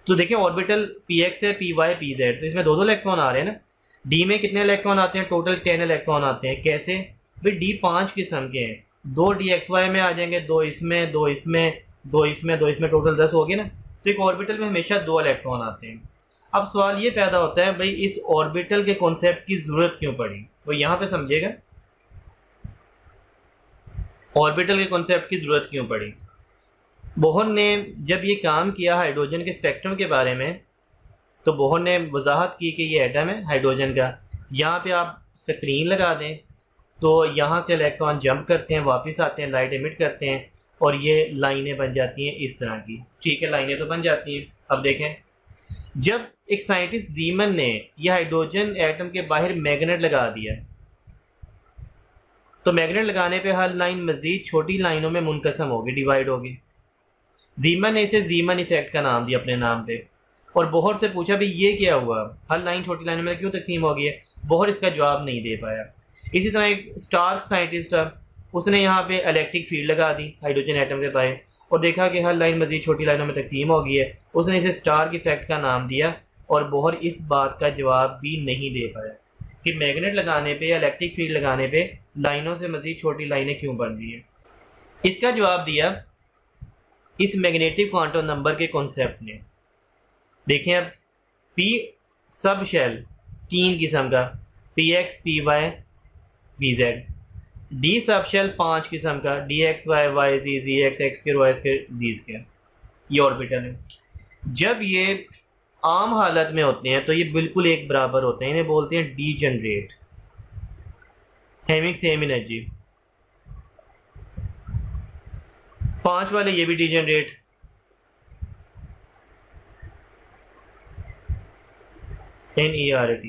Speaker 2: तो देखिए ऑर्बिटल पी एक्स है, पी वाई, पी जेड, तो इसमें 2 इलेक्ट्रॉन आ रहे हैं ना। डी में कितने इलेक्ट्रॉन आते हैं, टोटल 10 इलेक्ट्रॉन आते हैं। कैसे भाई, डी 5 किस्म के हैं, 2 dxy में आ जाएंगे, 2 इसमें, 2 इसमें, 2 इसमें, 2 इसमें, टोटल 10 हो गए ना। तो एक ऑर्बिटल में हमेशा 2 इलेक्ट्रॉन आते हैं। अब सवाल ये पैदा होता है भाई इस ऑर्बिटल के कॉन्सेप्ट की ज़रूरत क्यों पड़ी, वो यहाँ पे समझिएगा। ऑर्बिटल के कॉन्सेप्ट की ज़रूरत क्यों पड़ी। बोहर ने जब ये काम किया हाइड्रोजन के स्पेक्ट्रम के बारे में, तो बोहर ने वजाहत की कि ये एटम है हाइड्रोजन का, यहाँ पे आप स्क्रीन लगा दें तो यहाँ से इलेक्ट्रॉन जंप करते हैं, वापस आते हैं, लाइट एमिट करते हैं और ये लाइनें बन जाती हैं इस तरह की। ठीक है, लाइनें तो बन जाती हैं। अब देखें, जब एक साइंटिस्ट जीमन ने यह हाइड्रोजन एटम के बाहर मैग्नेट लगा दिया, तो मैग्नेट लगाने पे हर लाइन मजीद छोटी लाइनों में मुनकसम होगी, डिवाइड होगी। जीमन ने इसे जीमन इफेक्ट का नाम दिया अपने नाम पे, और बोहर से पूछा भी ये क्या हुआ, हर लाइन छोटी लाइनों में क्यों तकसीम हो गई है। बोहर इसका जवाब नहीं दे पाया। इसी तरह एक स्टार्क साइंटिस्ट है, उसने यहाँ पे इलेक्ट्रिक फील्ड लगा दी हाइड्रोजन एटम के बाहर और देखा कि हर लाइन मजीद छोटी लाइनों में तकसीम हो गई है। उसने इसे स्टार्क इफेक्ट का नाम दिया और बोहर इस बात का जवाब भी नहीं दे पाया कि मैग्नेट लगाने पे या इलेक्ट्रिक फील्ड लगाने पे लाइनों से मजीद छोटी लाइनें क्यों बन रही है। इसका जवाब दिया इस मैग्नेटिक क्वांटम नंबर के कॉन्सेप्ट ने। देखें अब, पी सब शेल 3 किस्म का, px, py, pz। D sub shell 5 किस्म का, dx, y, yz, zx, x square, y square, z square. ये ऑर्बिटल है। जब ये आम हालत में होते हैं तो ये बिल्कुल एक बराबर होते हैं, इन्हें बोलते हैं डीजनरेट, हैविंग सेम एनर्जी। 5 वाले ये भी डीजनरेट, NERT।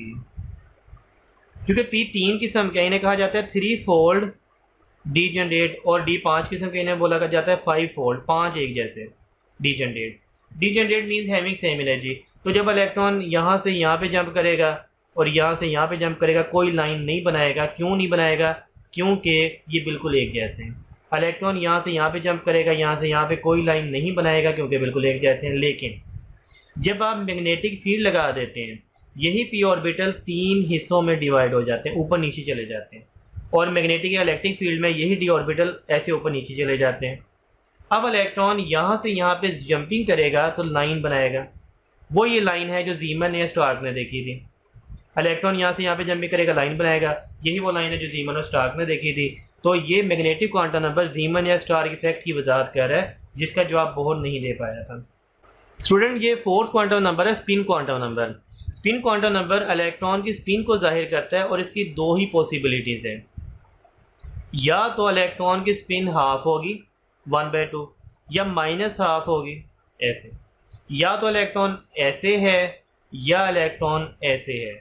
Speaker 2: क्योंकि P 3 किस्म का, इन्हें कहा जाता है 3 फोल्ड डीजनरेट, और D 5 किस्म के इन्हें बोला जाता है 5 फोल्ड, 5 एक जैसे degenerate. Degenerate means having same energy. तो जब इलेक्ट्रॉन यहाँ से यहाँ पे जंप करेगा और यहाँ से यहाँ पे जंप करेगा, कोई लाइन नहीं बनाएगा। क्यों नहीं बनाएगा? क्योंकि ये बिल्कुल एक जैसे हैं। इलेक्ट्रॉन यहाँ से यहाँ पे जंप करेगा, यहाँ से यहाँ पे कोई लाइन नहीं बनाएगा क्योंकि बिल्कुल एक जैसे हैं। लेकिन जब आप मैग्नेटिक फील्ड लगा देते हैं, यही पी ऑर्बिटल 3 हिस्सों में डिवाइड हो जाते हैं, ऊपर नीचे चले जाते हैं। और मैग्नेटिक या इलेक्ट्रिक फील्ड में यही डी ऑर्बिटल ऐसे ऊपर नीचे चले जाते हैं। अब इलेक्ट्रॉन यहाँ से यहाँ पे जंपिंग करेगा तो लाइन बनाएगा। वो ये लाइन है जो जीमन या स्टार्क ने देखी थी। इलेक्ट्रॉन यहाँ से यहाँ पे जंपिंग करेगा, लाइन बनाएगा। यही वो लाइन है जो जीमन और स्टार्क ने देखी थी। तो ये मैग्नेटिक क्वांटम नंबर जीमन या स्टार्क इफेक्ट की वजाहत कर रहा है, जिसका जवाब बोहर नहीं दे पाया था। स्टूडेंट, ये 4th क्वांटम नंबर है, spin quantum number. Spin quantum number electron की स्पिन को जाहिर करता है और इसकी 2 ही पॉसिबिलिटीज़ हैं। या तो इलेक्ट्रॉन की स्पिन हाफ होगी 1/2, या -½ होगी ऐसे। या तो इलेक्ट्रॉन ऐसे है या इलेक्ट्रॉन ऐसे है।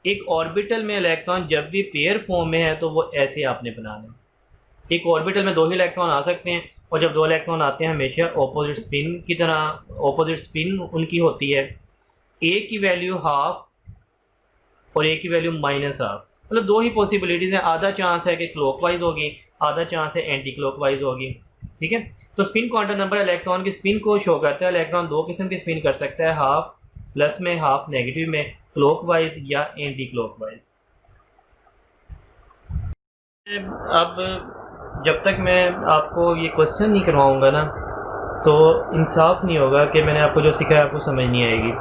Speaker 2: एक ऑर्बिटल में इलेक्ट्रॉन जब भी पेयर फॉर्म में है तो वो ऐसे आपने बनाना है। एक ऑर्बिटल में 2 ही इलेक्ट्रॉन आ सकते हैं, और जब 2 इलेक्ट्रॉन आते हैं हमेशा ऑपोजिट स्पिन की तरह, ऑपोजिट स्पिन उनकी होती है। एक की वैल्यू हाफ और एक की वैल्यू -½ मतलब 2 ही पॉसिबिलिटीज़ हैं। आधा चांस है कि क्लॉकवाइज होगी, आधा चांस है एंटी क्लॉकवाइज होगी। ठीक है, तो स्पिन क्वांटम नंबर इलेक्ट्रॉन की स्पिन को शो करता है। इलेक्ट्रॉन 2 किस्म की स्पिन कर सकता है, हाफ प्लस में, हाफ नेगेटिव में, क्लॉकवाइज या एंटी क्लॉकवाइज। अब जब तक मैं आपको ये क्वेश्चन नहीं करवाऊंगा ना, तो इंसाफ नहीं होगा कि मैंने आपको जो सिखाया आपको समझ नहीं आएगी।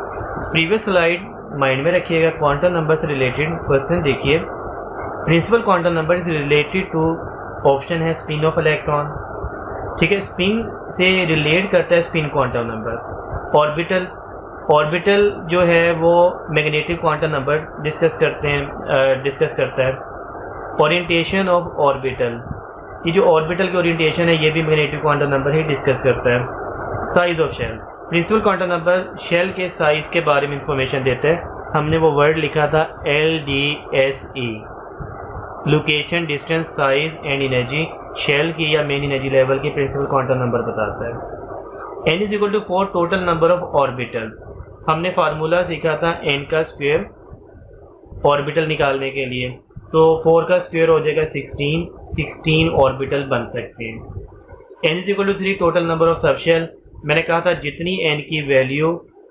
Speaker 2: प्रीवियस स्लाइड माइंड में रखिएगा। क्वांटम नंबर से रिलेटेड क्वेश्चन देखिए। Principal quantum number is related to, option है स्पिन ऑफ इलेक्ट्रॉन। ठीक है, स्पिन से रिलेट करता है स्पिन क्वांटम नंबर। ऑर्बिटल जो है वो मैग्नेटिक क्वांटम नंबर डिस्कस करता है। ओरिएंटेशन ऑफ ऑर्बिटल, ये जो ऑर्बिटल की ओरिएंटेशन है ये भी मैग्नेटिक क्वांटम नंबर ही डिस्कस करता है। Size of shell, principal quantum number shell के साइज के बारे में इंफॉर्मेशन देता है। हमने वो वर्ड लिखा था LDSE, location, distance, size and energy. Shell की या मेन एनर्जी लेवल की प्रिंसिपल क्वांटम नंबर बताता है। n = 4 total number of orbitals. हमने फार्मूला सीखा था n का स्क्वायर ऑर्बिटल निकालने के लिए, तो 4 का स्क्वायर हो जाएगा 16 ऑर्बिटल बन सकते हैं। n = 3 total number of subshell. मैंने कहा था जितनी n की वैल्यू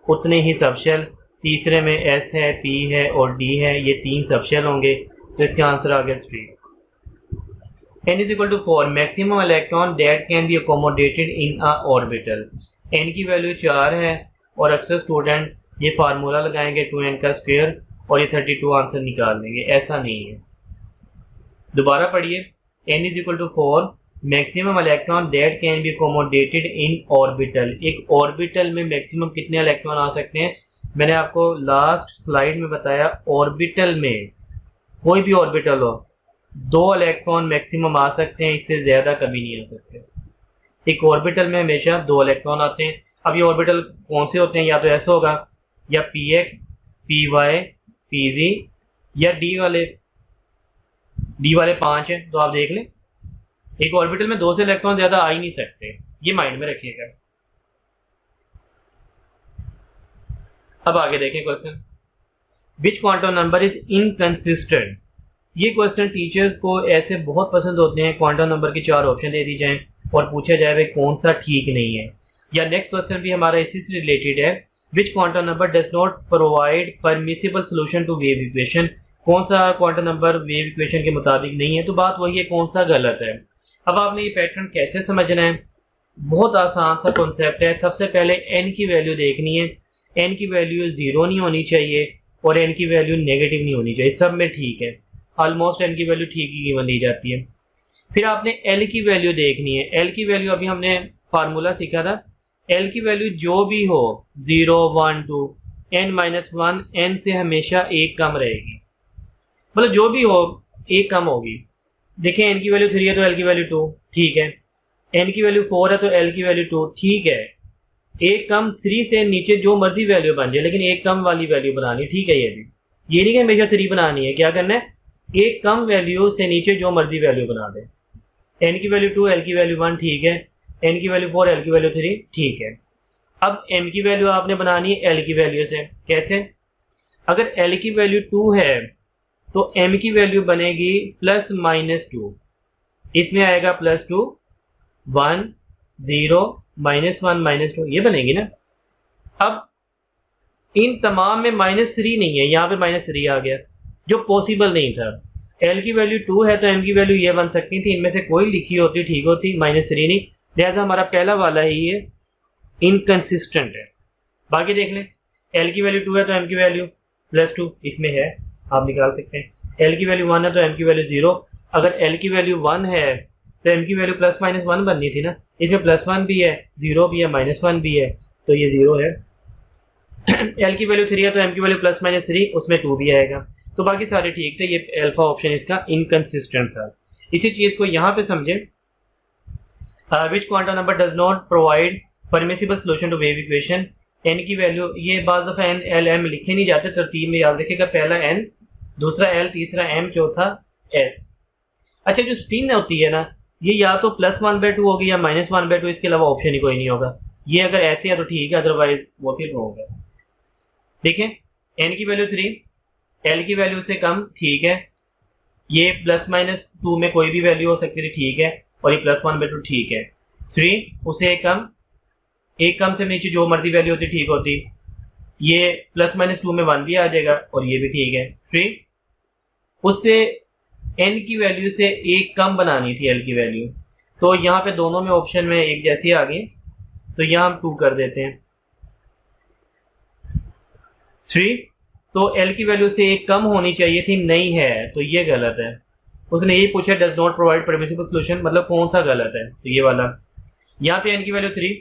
Speaker 2: उतने ही सबशेल। तीसरे में s है, p है और d है, ये 3 सबशेल होंगे, तो इसका आंसर आ गया 3। n is equal to 4 maximum electron that can be accommodated in a orbital. n की वैल्यू 4 है और अक्सर स्टूडेंट ये फार्मूला लगाएंगे 2n का स्क्वायर और ये 32 आंसर निकाल लेंगे, ऐसा नहीं है। दोबारा पढ़िए, n is equal to 4 maximum electron that can be accommodated in orbital. एक ऑर्बिटल में मैक्सिमम कितने इलेक्ट्रॉन आ सकते हैं? मैंने आपको लास्ट स्लाइड में बताया, ऑर्बिटल में कोई भी ऑर्बिटल हो 2 इलेक्ट्रॉन मैक्सिमम आ सकते हैं, इससे ज़्यादा कभी नहीं आ सकते। एक ऑर्बिटल में हमेशा 2 इलेक्ट्रॉन आते हैं। अब ये ऑर्बिटल कौन से होते हैं? या तो ऐसा होगा या px, py, pz या d वाले 5 हैं, तो आप देख लें एक ऑर्बिटल में 2 से इलेक्ट्रॉन ज़्यादा आ ही नहीं सकते, ये माइंड में रखिएगा। अब आगे देखें question, which quantum number is inconsistent. ये क्वेश्चन टीचर्स को ऐसे बहुत पसंद होते हैं, क्वांटम नंबर के 4 ऑप्शन दे दी जाएं और पूछा जाए भाई कौन सा ठीक नहीं है। या नेक्स्ट क्वेश्चन भी हमारा इसी से रिलेटेड है, which quantum number does not provide permissible solution to wave equation. कौन सा क्वांटम नंबर वेव इक्वेशन के मुताबिक नहीं है? तो बात वही है, कौन सा गलत है। अब आपने ये पैटर्न कैसे समझना है? बहुत आसान सा कॉन्सेप्ट है। सबसे पहले n की वैल्यू देखनी है, n की वैल्यू 0 नहीं होनी चाहिए और n की वैल्यू नेगेटिव नहीं होनी चाहिए, सब में ठीक है, ऑलमोस्ट n की वैल्यू ठीक ही गिवन दी जाती है। फिर आपने l की वैल्यू देखनी है। l की वैल्यू अभी हमने फार्मूला सीखा था, l की वैल्यू जो भी हो 0, 1, 2, n-1 n से हमेशा 1 कम रहेगी, मतलब जो भी हो 1 कम होगी। देखें n की वैल्यू 3 है तो l की वैल्यू 2 ठीक है, n की वैल्यू 4 है तो l की वैल्यू 2 ठीक है। 1 कम 3 से नीचे जो मर्जी वैल्यू बन जाए, लेकिन 1 कम वाली वैल्यू बनानी, ठीक है। ये नहीं कि हमेशा 3 बनानी है, क्या करना है 1 कम वैल्यू से नीचे जो मर्जी वैल्यू बना दे। n की वैल्यू 2, l की वैल्यू 1 ठीक है, n की वैल्यू 4, l की वैल्यू 3 ठीक है। अब m की वैल्यू आपने बनानी है l की वैल्यू से। कैसे? अगर l की वैल्यू 2 है तो m की वैल्यू बनेगी +-2, इसमें आएगा +2, 1, 0, -1, -2, ये बनेगी ना। अब इन तमाम में -3 नहीं है, यहाँ पे -3 आ गया जो पॉसिबल नहीं था। l की वैल्यू 2 है तो m की वैल्यू ये बन सकती थी, इनमें से कोई लिखी होती ठीक होती, -3 नहीं, लिहाजा हमारा पहला वाला ही ये इनकंसिस्टेंट है। बाकी देख लें, l की वैल्यू 2 है तो m की वैल्यू +2 इसमें है, आप निकाल सकते हैं। l की वैल्यू 1 है तो m की वैल्यू 0, अगर l की वैल्यू 1 है तो m की वैल्यू +-1 बननी थी ना, इसमें +1 भी है, 0 भी है, -1 भी है, तो ये 0 है। l की वैल्यू 3 है तो m की वैल्यू +-3, उसमें 2 भी आएगा, तो बाकी सारे ठीक थे। ये अल्फा ऑप्शन इसका इनकंसिस्टेंट था। इसी चीज़ को यहाँ पे समझें, which quantum number does not provide permissible solution to wave equation. n की वैल्यू, ये बाज़ दफ़ा n, l, m लिखे नहीं जाते, तरतीब में याद रखिएगा, पहला n, दूसरा l, तीसरा m, चौथा s। अच्छा, जो स्पिन होती है ना, ये या तो +1/2 होगी या -1/2, इसके अलावा ऑप्शन ही कोई नहीं होगा। ये अगर ऐसे है तो ठीक है, अदरवाइज वो फिर होगा। देखें, n की वैल्यू 3, l की वैल्यू से कम ठीक है, ये +-2 में कोई भी वैल्यू हो सकती है ठीक है, और ये +1/2 ठीक है। 3 उसे एक कम से नीचे जो मर्जी वैल्यू होती ठीक होती, ये +-2 में 1 भी आ जाएगा और ये भी ठीक है। 3 उससे n की वैल्यू से 1 कम बनानी थी l की वैल्यू, तो यहाँ पे दोनों में ऑप्शन में एक जैसी आ गई, तो यहाँ हम 2 कर देते हैं। 3 तो l की वैल्यू से 1 कम होनी चाहिए थी, नहीं है, तो ये गलत है। उसने यही पूछा does not provide permissible solution, मतलब कौन सा गलत है, तो ये वाला। यहाँ पे n की वैल्यू 3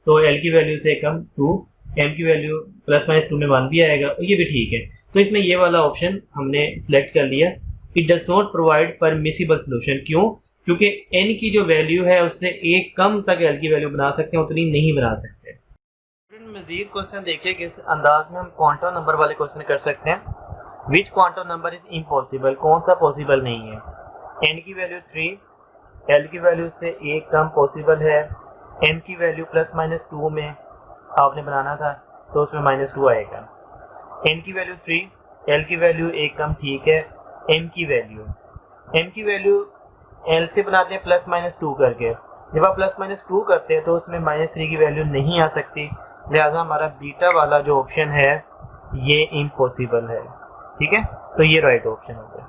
Speaker 2: तो l की वैल्यू से कम 2, m की वैल्यू +-2 में 1 भी आएगा, और ये भी ठीक है। तो इसमें ये वाला ऑप्शन हमने सिलेक्ट कर लिया, it does not provide permissible solution. क्यों? क्योंकि n की जो वैल्यू है उससे 1 कम तक l की वैल्यू बना सकते हैं, उतनी नहीं बना सकते। मजीद क्वेश्चन देखिए किस अंदाज में हम क्वांटम नंबर वाले क्वेश्चन कर सकते हैं। विच क्वांटम नंबर इज इम्पॉसिबल, कौन सा पॉसिबल नहीं है। n की वैल्यू 3, l की वैल्यू से 1 कम पॉसिबल है, m की वैल्यू +-2 में आपने बनाना था तो उसमें -2 आएगा। n की वैल्यू 3, l की वैल्यू 1 कम ठीक है, m की वैल्यू l से बनाते हैं +-2 करके, जब आप +-2 करते हैं तो उसमें -3 की वैल्यू नहीं आ सकती, लिहाजा हमारा बीटा वाला जो ऑप्शन है ये इम्पॉसिबल है। ठीक है, तो ये राइट ऑप्शन हो गया।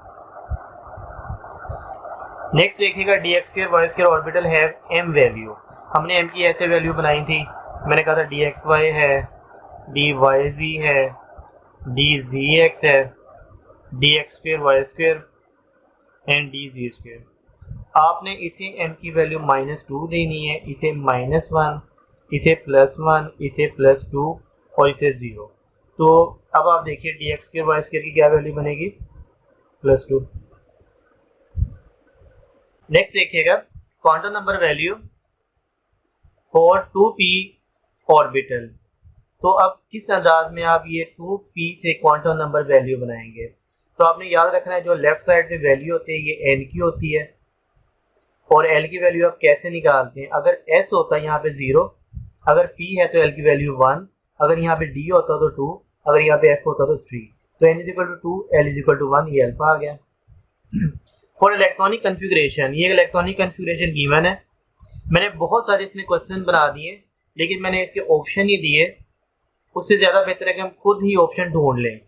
Speaker 2: नेक्स्ट देखिएगा d x square y square orbital have m value. हमने एम की ऐसे वैल्यू बनाई थी, मैंने कहा था डी एक्स वाई है, डी वाई जी है, डी जी एक्स है, d x square y square and d z square. आपने इसे एम की वैल्यू -2 देनी है, इसे -1, इसे +1, इसे +2 और इसे 0। तो अब आप देखिए d x square y square की क्या वैल्यू बनेगी, +2। नेक्स्ट देखिएगा quantum number value for 2p orbital. तो अब किस अंदाज में आप ये 2p से क्वांटम नंबर वैल्यू बनाएंगे। तो आपने याद रखना है जो लेफ्ट साइड पे वैल्यू होती है ये n की होती है, और l की वैल्यू आप कैसे निकालते हैं, अगर s होता है यहाँ पे 0, अगर p है तो l की वैल्यू 1, अगर यहाँ पे d होता तो 2, अगर यहाँ पे f होता तो 3। तो n = 2, l = 1, ये अल्फा आ गया। फॉर इलेक्ट्रॉनिक कन्फिग्रेशन, ये इलेक्ट्रॉनिक कन्फिग्रेशन गिवन है। मैंने बहुत सारे इसमें क्वेश्चन बना दिए, लेकिन मैंने इसके ऑप्शन ही दिए। उससे ज़्यादा बेहतर है कि हम खुद ही ऑप्शन ढूंढ लें।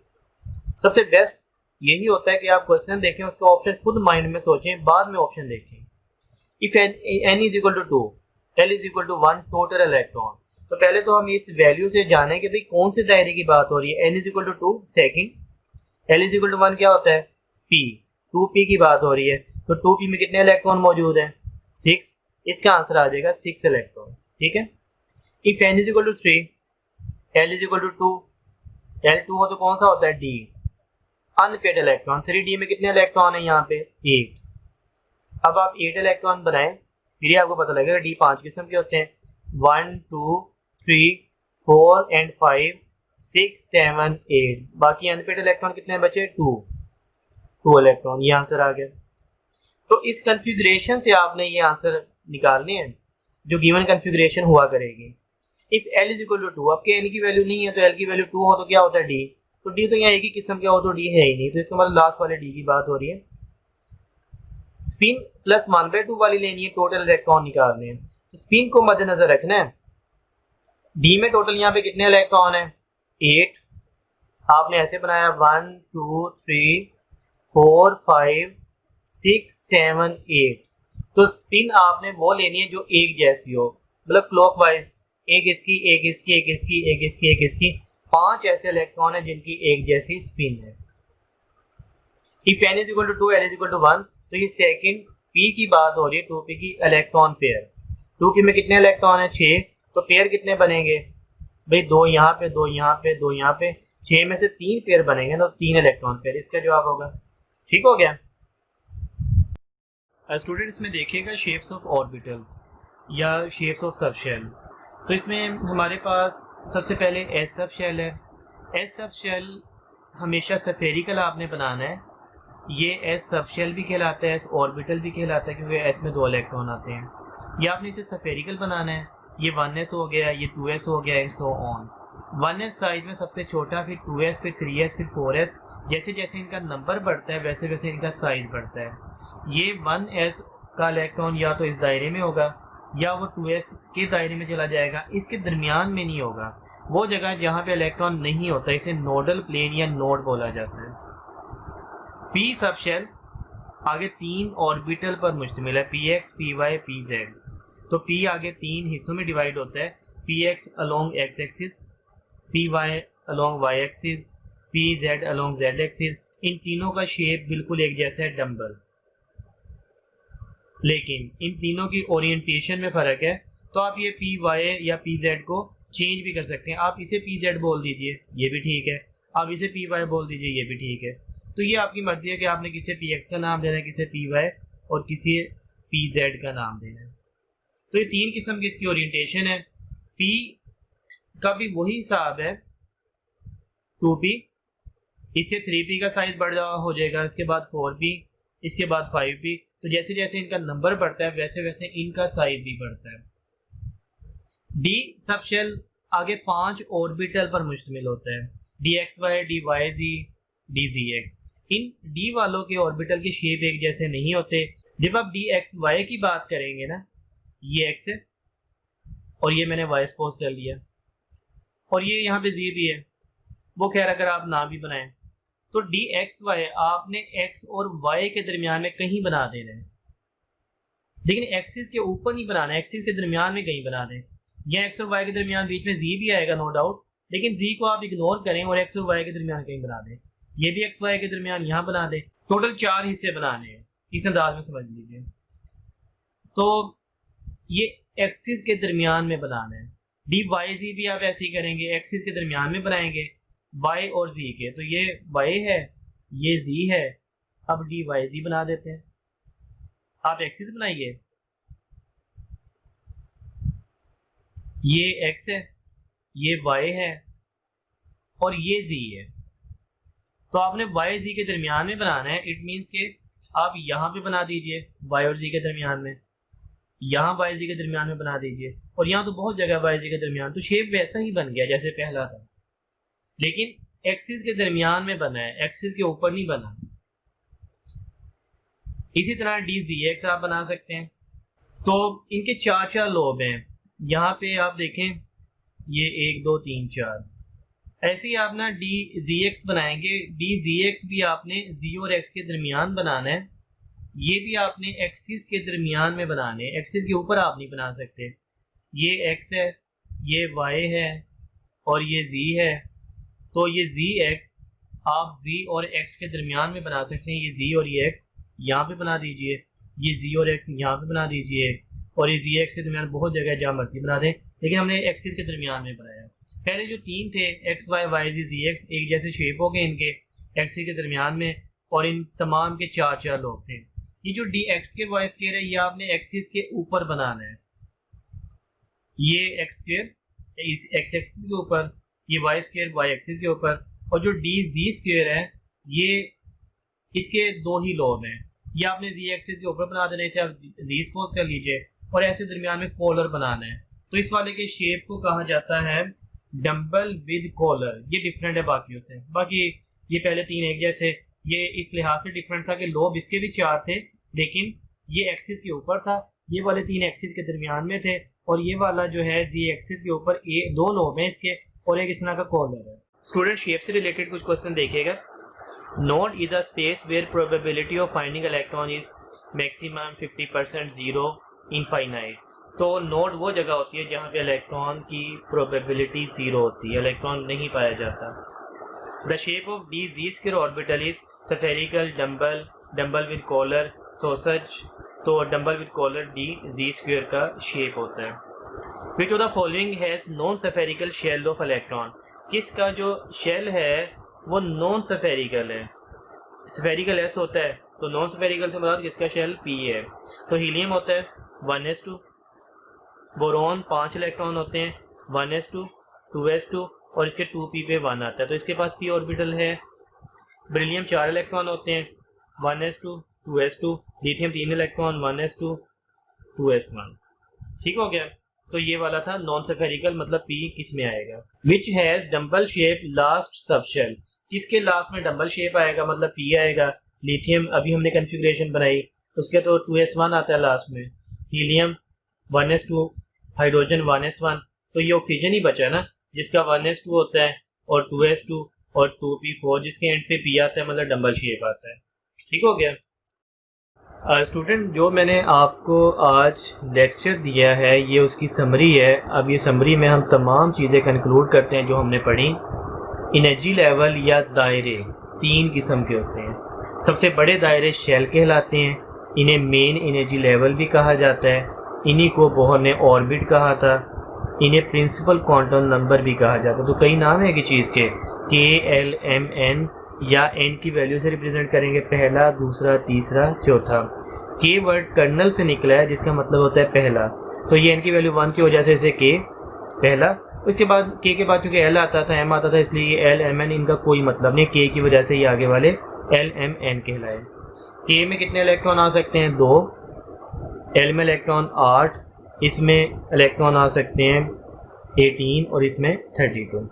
Speaker 2: सबसे बेस्ट यही होता है कि आप क्वेश्चन देखें, उसका ऑप्शन खुद माइंड में सोचें, बाद में ऑप्शन देखें। If n = 2, l = 1 total electron. तो पहले तो हम इस वैल्यू से जानें कि भाई कौन से दायरे की बात हो रही है। n = 2 सेकेंड, l = 1 क्या होता है, p, 2p की बात हो रही है। तो 2p में कितने इलेक्ट्रॉन मौजूद हैं, 6। इसका आंसर आ जाएगा 6 इलेक्ट्रॉन, ठीक है। इफ n = 3, l = 2, l2 हो तो कौन सा होता है, d, अनपेड इलेक्ट्रॉन। 3d में कितने इलेक्ट्रॉन है यहाँ पे, 8। अब आप 8 इलेक्ट्रॉन बनाएं, फिर आपको पता लगेगा d 5 किस्म के होते हैं, 1 2 3 4 एंड 5 6 7 8। बाकी अनपेड इलेक्ट्रॉन कितने बचे, 2 इलेक्ट्रॉन। ये आंसर आ गया। तो इस कन्फिग्रेशन से आपने ये आंसर निकालने हैं जो गिवन कन्फिग्रेशन हुआ करेगी। इफ l = 2, आपके n की वैल्यू नहीं है तो l की वैल्यू 2 हो तो क्या होता है, d। तो d तो यहाँ एक ही किस्म का हो तो d है ही नहीं, तो इसका मतलब लास्ट वाले d की बात हो रही है। स्पिन +1/2 वाली लेनी है, टोटल इलेक्ट्रॉन निकालने हैं। तो स्पिन को मद्देनजर रखना है। d में टोटल यहाँ पे कितने इलेक्ट्रॉन है, 8। आपने ऐसे बनाया 1 2 3 4 5 6 7 8। तो स्पिन आपने वो लेनी है जो एक जैसी हो, मतलब क्लॉकवाइज, एक इसकी एक इसकी एक इसकी एक इसकी एक इसकी। 5 ऐसे इलेक्ट्रॉन है जिनकी एक जैसी स्पिन है। इफ n = 2, l = 1, तो ये सेकंड p की बात हो रही है, 2p की इलेक्ट्रॉन पेयर। 2p में कितने इलेक्ट्रॉन है, 6। तो पेयर कितने बनेंगे भाई, 2 यहाँ पे 2 यहाँ पे 2 यहाँ पे, 6 में से 3 पेयर बनेंगे ना, तो 3 इलेक्ट्रॉन पेयर इसका जवाब होगा। ठीक हो गया। स्टूडेंट्स में देखिएगा शेप्स ऑफ ऑर्बिटल्स या शेप्स ऑफ सबशेल। तो इसमें हमारे पास सबसे पहले एस सब शेल है। एस सब शेल हमेशा सफेरिकल आपने बनाना है। ये एस सब शेल भी कहलाता है, एस ऑर्बिटल भी कहलाता है, क्योंकि एस में 2 इलेक्ट्रॉन आते हैं। ये आपने इसे सफेरिकल बनाना है। ये 1s हो गया, ये 2s हो गया, and so on. 1s size में सबसे छोटा, फिर 2s, फिर 3s, फिर 4s। जैसे जैसे इनका नंबर बढ़ता है वैसे वैसे इनका साइज बढ़ता है। ये 1s का इलेक्ट्रॉन या तो इस दायरे में होगा या वो 2s के दायरे में चला जाएगा, इसके दरमियान में नहीं होगा। वो जगह जहाँ पे इलेक्ट्रॉन नहीं होता इसे नोडल प्लेन या नोड बोला जाता है। p सब शेल आगे 3 ऑर्बिटल पर मुश्तमिल है, px, py, pz। तो p आगे 3 हिस्सों में डिवाइड होता है, px along x axis, py along y axis, pz along z axis. इन तीनों का शेप बिल्कुल एक जैसा है, डम्बल। लेकिन इन तीनों की ओरिएंटेशन में फ़र्क है। तो आप ये पी वाई या पी जेड को चेंज भी कर सकते हैं। आप इसे पी जेड बोल दीजिए, ये भी ठीक है। आप इसे पी वाई बोल दीजिए, ये भी ठीक है। तो ये आपकी मर्जी है कि आपने किसे पी एक्स का नाम देना है, किसे पी वाई और किसी पी जेड का नाम देना है। तो ये 3 किस्म की इसकी ओरिएंटेशन है। पी का भी वही हिसाब है, 2p, इससे 3p का साइज बढ़ हो जाएगा, इसके बाद 4p, इसके बाद 5p। तो जैसे जैसे इनका नंबर बढ़ता है वैसे वैसे इनका साइज भी बढ़ता है। डी सब शेल आगे 5 ऑर्बिटल पर मुश्तमिल होता है, d x y, d y z, d z x. इन डी वालों के ऑर्बिटल के शेप एक जैसे नहीं होते। जब आप डी एक्स वाई की बात करेंगे ना, ये एक्स है और ये मैंने वाई सपोज कर लिया, और ये यहाँ पे जी भी है, वो खैर अगर आप ना भी बनाएं तो डी एक्स वाई आपने एक्स और वाई के दरमियान में कहीं बना देना है। लेकिन एक्सिस के ऊपर नहीं बनाना, एक्सिस के दरमियान में कहीं बना दें। या एक्स और वाई के दरमियान बीच में जी भी आएगा नो डाउट, लेकिन जी को आप इग्नोर करें और एक्स और वाई के दरमियान कहीं बना दें। ये भी एक्स वाई के दरमियान यहाँ बना दें। टोटल 4 हिस्से बनाने हैं, इस अंदाज में समझ लीजिए। तो ये एक्सिस के दरमियान में बनाना है। डी वाई जी भी आप ऐसे ही करेंगे, एक्सिस के दरमियान में बनाएंगे वाई और जी के। तो ये वाई है, ये जी है, अब डी वाई जी बना देते हैं। आप एक्सिस बनाइए, ये एक्स है, ये वाई है और ये जी है। तो आपने वाई जी के दरमियान में बनाना है। इट मीन्स के आप यहाँ पे बना दीजिए वाई और जी के दरमियान में, यहाँ वाई जी के दरमियान में बना दीजिए, और यहाँ तो बहुत जगह वाई जी के दरमियान। तो शेप वैसा ही बन गया जैसे पहला था, लेकिन एक्सिस के दरमियान में बना है, एक्सिस के ऊपर नहीं बना। इसी तरह डी जी एक्स आप बना सकते हैं। तो इनके 4 लोब हैं। यहाँ पे आप देखें, ये 1 2 3 4, ऐसे ही आप ना डी जी एक्स बनाएंगे। डी जी एक्स भी आपने जी और एक्स के दरमियान बनाना है। ये भी आपने एक्सिस के दरमियान में बनाने हैं, एक्सिस के ऊपर आप नहीं बना सकते। ये एक्स है, ये वाई है और ये जी है। तो ये जी एक्स आप जी और एक्स के दरमियान में बना सकते हैं। ये जी और ये एक्स यहाँ पे बना दीजिए, ये जी और एक्स यहाँ पे बना दीजिए, और ये जी एक्स के दरमियान बहुत जगह जहाँ मर्जी बना दें, लेकिन हमने एक्सिस के दरमियान में बनाया। पहले जो 3 थे एक्स वाई वाई जी जी एक्स, एक जैसे शेप हो गए इनके एक्सिस के दरमियान में, और इन तमाम के 4 लोग थे। ये जो डी एक्स के वाई स्क्वायर है, ये आपने एक्सिस के ऊपर बनाना है। ये एक्स स्क्वायर इस एक्स एक्सिस के ऊपर, ये वाई स्क्वायर वाई एक्सिस के ऊपर, और जो डी जी स्क्वायर है ये इसके 2 ही लोब हैं। ये आपने जी एक्सिस के ऊपर बना देना, इसे आप जी सपोज कर लीजिए, और ऐसे दरमियान में कॉलर बनाना है। तो इस वाले के शेप को कहा जाता है डम्बल विद कॉलर। ये डिफरेंट है बाकियों से। बाकी ये पहले 3 एक जैसे, ये इस लिहाज से डिफरेंट था कि लोब इसके भी 4 थे, लेकिन ये एक्सिस के ऊपर था, ये वाले 3 एक्सिस के दरमियान में थे, और ये वाला जो है जी एक्सिस के ऊपर 2 लोब हैं इसके, और एक इस तरह का कॉलर है। स्टूडेंट शेप से रिलेटेड कुछ क्वेश्चन देखिएगा। Node is a space where probability of finding electron is maximum 50% 0 infinite. तो नोड वो जगह होती है जहाँ पे इलेक्ट्रॉन की प्रोबेबिलिटी 0 होती है, इलेक्ट्रॉन नहीं पाया जाता। The shape of d z square orbital is spherical dumbbell, dumbbell with collar, so such. तो dumbbell with collar d z square का शेप होता है। Which of the following has non spherical shell of electron. किसका जो shell है वो non spherical है, spherical s होता है, तो नॉन स्फेरिकल से मतलब किसका शेल पी है। तो हीलियम होता है 1s2, बोरॉन 5 इलेक्ट्रॉन होते हैं 1s2 2s2, और इसके 2p पे 1 आता है, तो इसके पास p ऑर्बिटल है। बेरिलियम 4 इलेक्ट्रॉन होते हैं 1s2 2s2, lithium 3 electron 1s2 2s1। ठीक हो गया। तो ये वाला था नॉन स्फेरिकल, मतलब p किस में आएगा। Which has dumbbell shape last subshell. किसके लास्ट में डम्बल शेप आएगा, मतलब p आएगा। लिथियम अभी हमने कन्फिग्रेशन बनाई, उसके तो 2s1 आता है लास्ट में। हीलियम 1s2, हाइड्रोजन 1s1, तो ये ऑक्सीजन ही बचा है ना जिसका 1s2 होता है, और 2s2 और 2p4 जिसके एंड पे p आता है, मतलब डम्बल शेप आता है। ठीक हो गया। स्टूडेंट जो मैंने आपको आज लेक्चर दिया है ये उसकी समरी है। अब ये समरी में हम तमाम चीज़ें कंक्लूड करते हैं जो हमने पढ़ी। एनर्जी लेवल या दायरे 3 किस्म के होते हैं। सबसे बड़े दायरे शेल कहलाते हैं, इन्हें मेन एनर्जी लेवल भी कहा जाता है। इन्हीं को बोहर ने ऑर्बिट कहा था। इन्हें प्रिंसिपल क्वांटम नंबर भी कहा जाता है। तो कई नाम है कि चीज़ के, KLMN या n की वैल्यू से रिप्रेजेंट करेंगे, पहला, दूसरा, तीसरा, चौथा। k वर्ड कर्नल से निकला है जिसका मतलब होता है पहला, तो ये n की वैल्यू 1 की वजह से इसे k पहला। उसके बाद k के बाद चूँकि l आता था, m आता था, इसलिए ये LMN इनका कोई मतलब नहीं, k की वजह से ये आगे वाले LMN कहलाए। k में कितने इलेक्ट्रॉन आ सकते हैं? 2। l में इलेक्ट्रॉन 8, इसमें इलेक्ट्रॉन आ सकते हैं 18 और इसमें 32।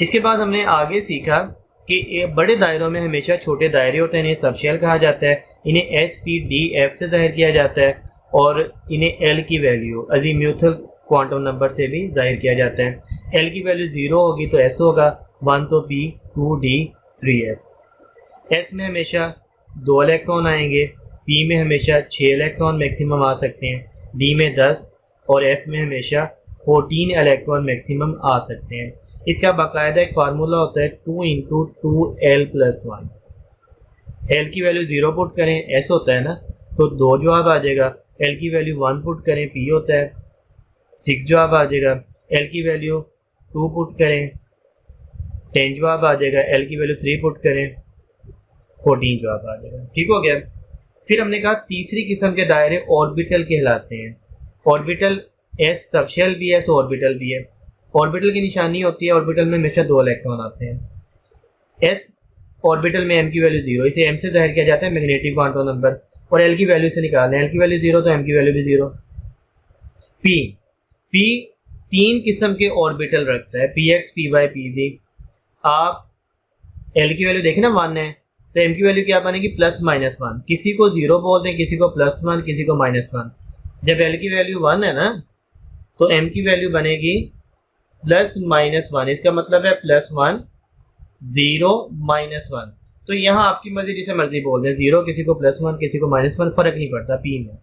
Speaker 2: इसके बाद हमने आगे सीखा कि बड़े दायरों में हमेशा छोटे दायरे होते हैं, इन्हें सबशेल कहा जाता है। इन्हें SPDF से जाहिर किया जाता है, और इन्हें L की वैल्यू अजीम्यूथल क्वांटम नंबर से भी जाहिर किया जाता है। L की वैल्यू 0 होगी तो S होगा, 1 तो P, 2D, 3F। S में हमेशा 2 इलेक्ट्रॉन आएंगे, पी में हमेशा 6 इलेक्ट्रॉन मैक्सिमम आ सकते हैं, डी में 10 और एफ में हमेशा 14 इलेक्ट्रॉन मैक्सिमम आ सकते हैं। इसका बाकायदा एक फार्मूला होता है 2 इंटू 2l+1। एल की वैल्यू 0 पुट करें, एस होता है ना, तो 2 जवाब आ जाएगा। एल की वैल्यू 1 पुट करें, पी होता है, 6 जवाब आ जाएगा। एल की वैल्यू 2 पुट करें, 10 जवाब आ जाएगा। एल की वैल्यू 3 पुट करें, 14 जवाब आ जाएगा। ठीक हो गया। फिर हमने कहा तीसरी किस्म के दायरे ऑर्बिटल कहलाते हैं। ऑर्बिटल एस सबशेल भी है, एस ऑर्बिटल भी है। ऑर्बिटल की निशानी होती है, ऑर्बिटल में हमेशा 2 इलेक्ट्रॉन आते हैं। एस ऑर्बिटल में एम की वैल्यू 0, इसे एम से जाहिर किया जाता है मैग्नेटिक क्वांटम नंबर, और एल की वैल्यू से निकालें, एल की वैल्यू 0 तो एम की वैल्यू भी 0। पी 3 किस्म के ऑर्बिटल रखता है, p x, p y, p z. आप एल की वैल्यू देखें ना 1 है, तो एम की वैल्यू क्या बनेगी +-1। किसी को 0 बोल दें, किसी को +1, किसी को -1। जब एल की वैल्यू 1 है ना, तो एम की वैल्यू बनेगी +-1। इसका मतलब है +1 0 -1। तो यहाँ आपकी मर्जी जिसे मर्जी बोल दें, 0 किसी को +1 किसी को -1, फर्क नहीं पड़ता पी में।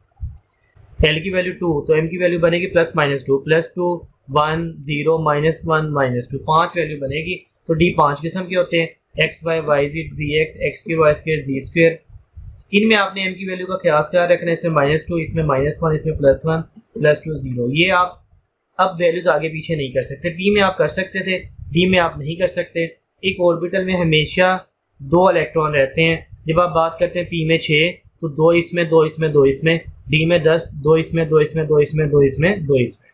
Speaker 2: एल की वैल्यू 2, तो एम की वैल्यू बनेगी +-2, +2 1 0 -1 -2, 5 वैल्यू बनेगी। तो डी 5 किस्म के होते हैं, x y y z z x, x q y square z square. इनमें आपने एम की वैल्यू का ख्याल क्या रखना है, इसमें -2, इसमें -1, इसमें +1 +2 0। ये आप अब वैल्यूज आगे पीछे नहीं कर सकते। पी में आप कर सकते थे, डी में आप नहीं कर सकते। एक ऑर्बिटल में हमेशा 2 इलेक्ट्रॉन रहते हैं। जब आप बात करते हैं पी में 6, तो 2 इसमें 2 इसमें 2 इसमें, डी में 10, 2 इसमें 2 इसमें 2 इसमें 2 इसमें 2 इसमें।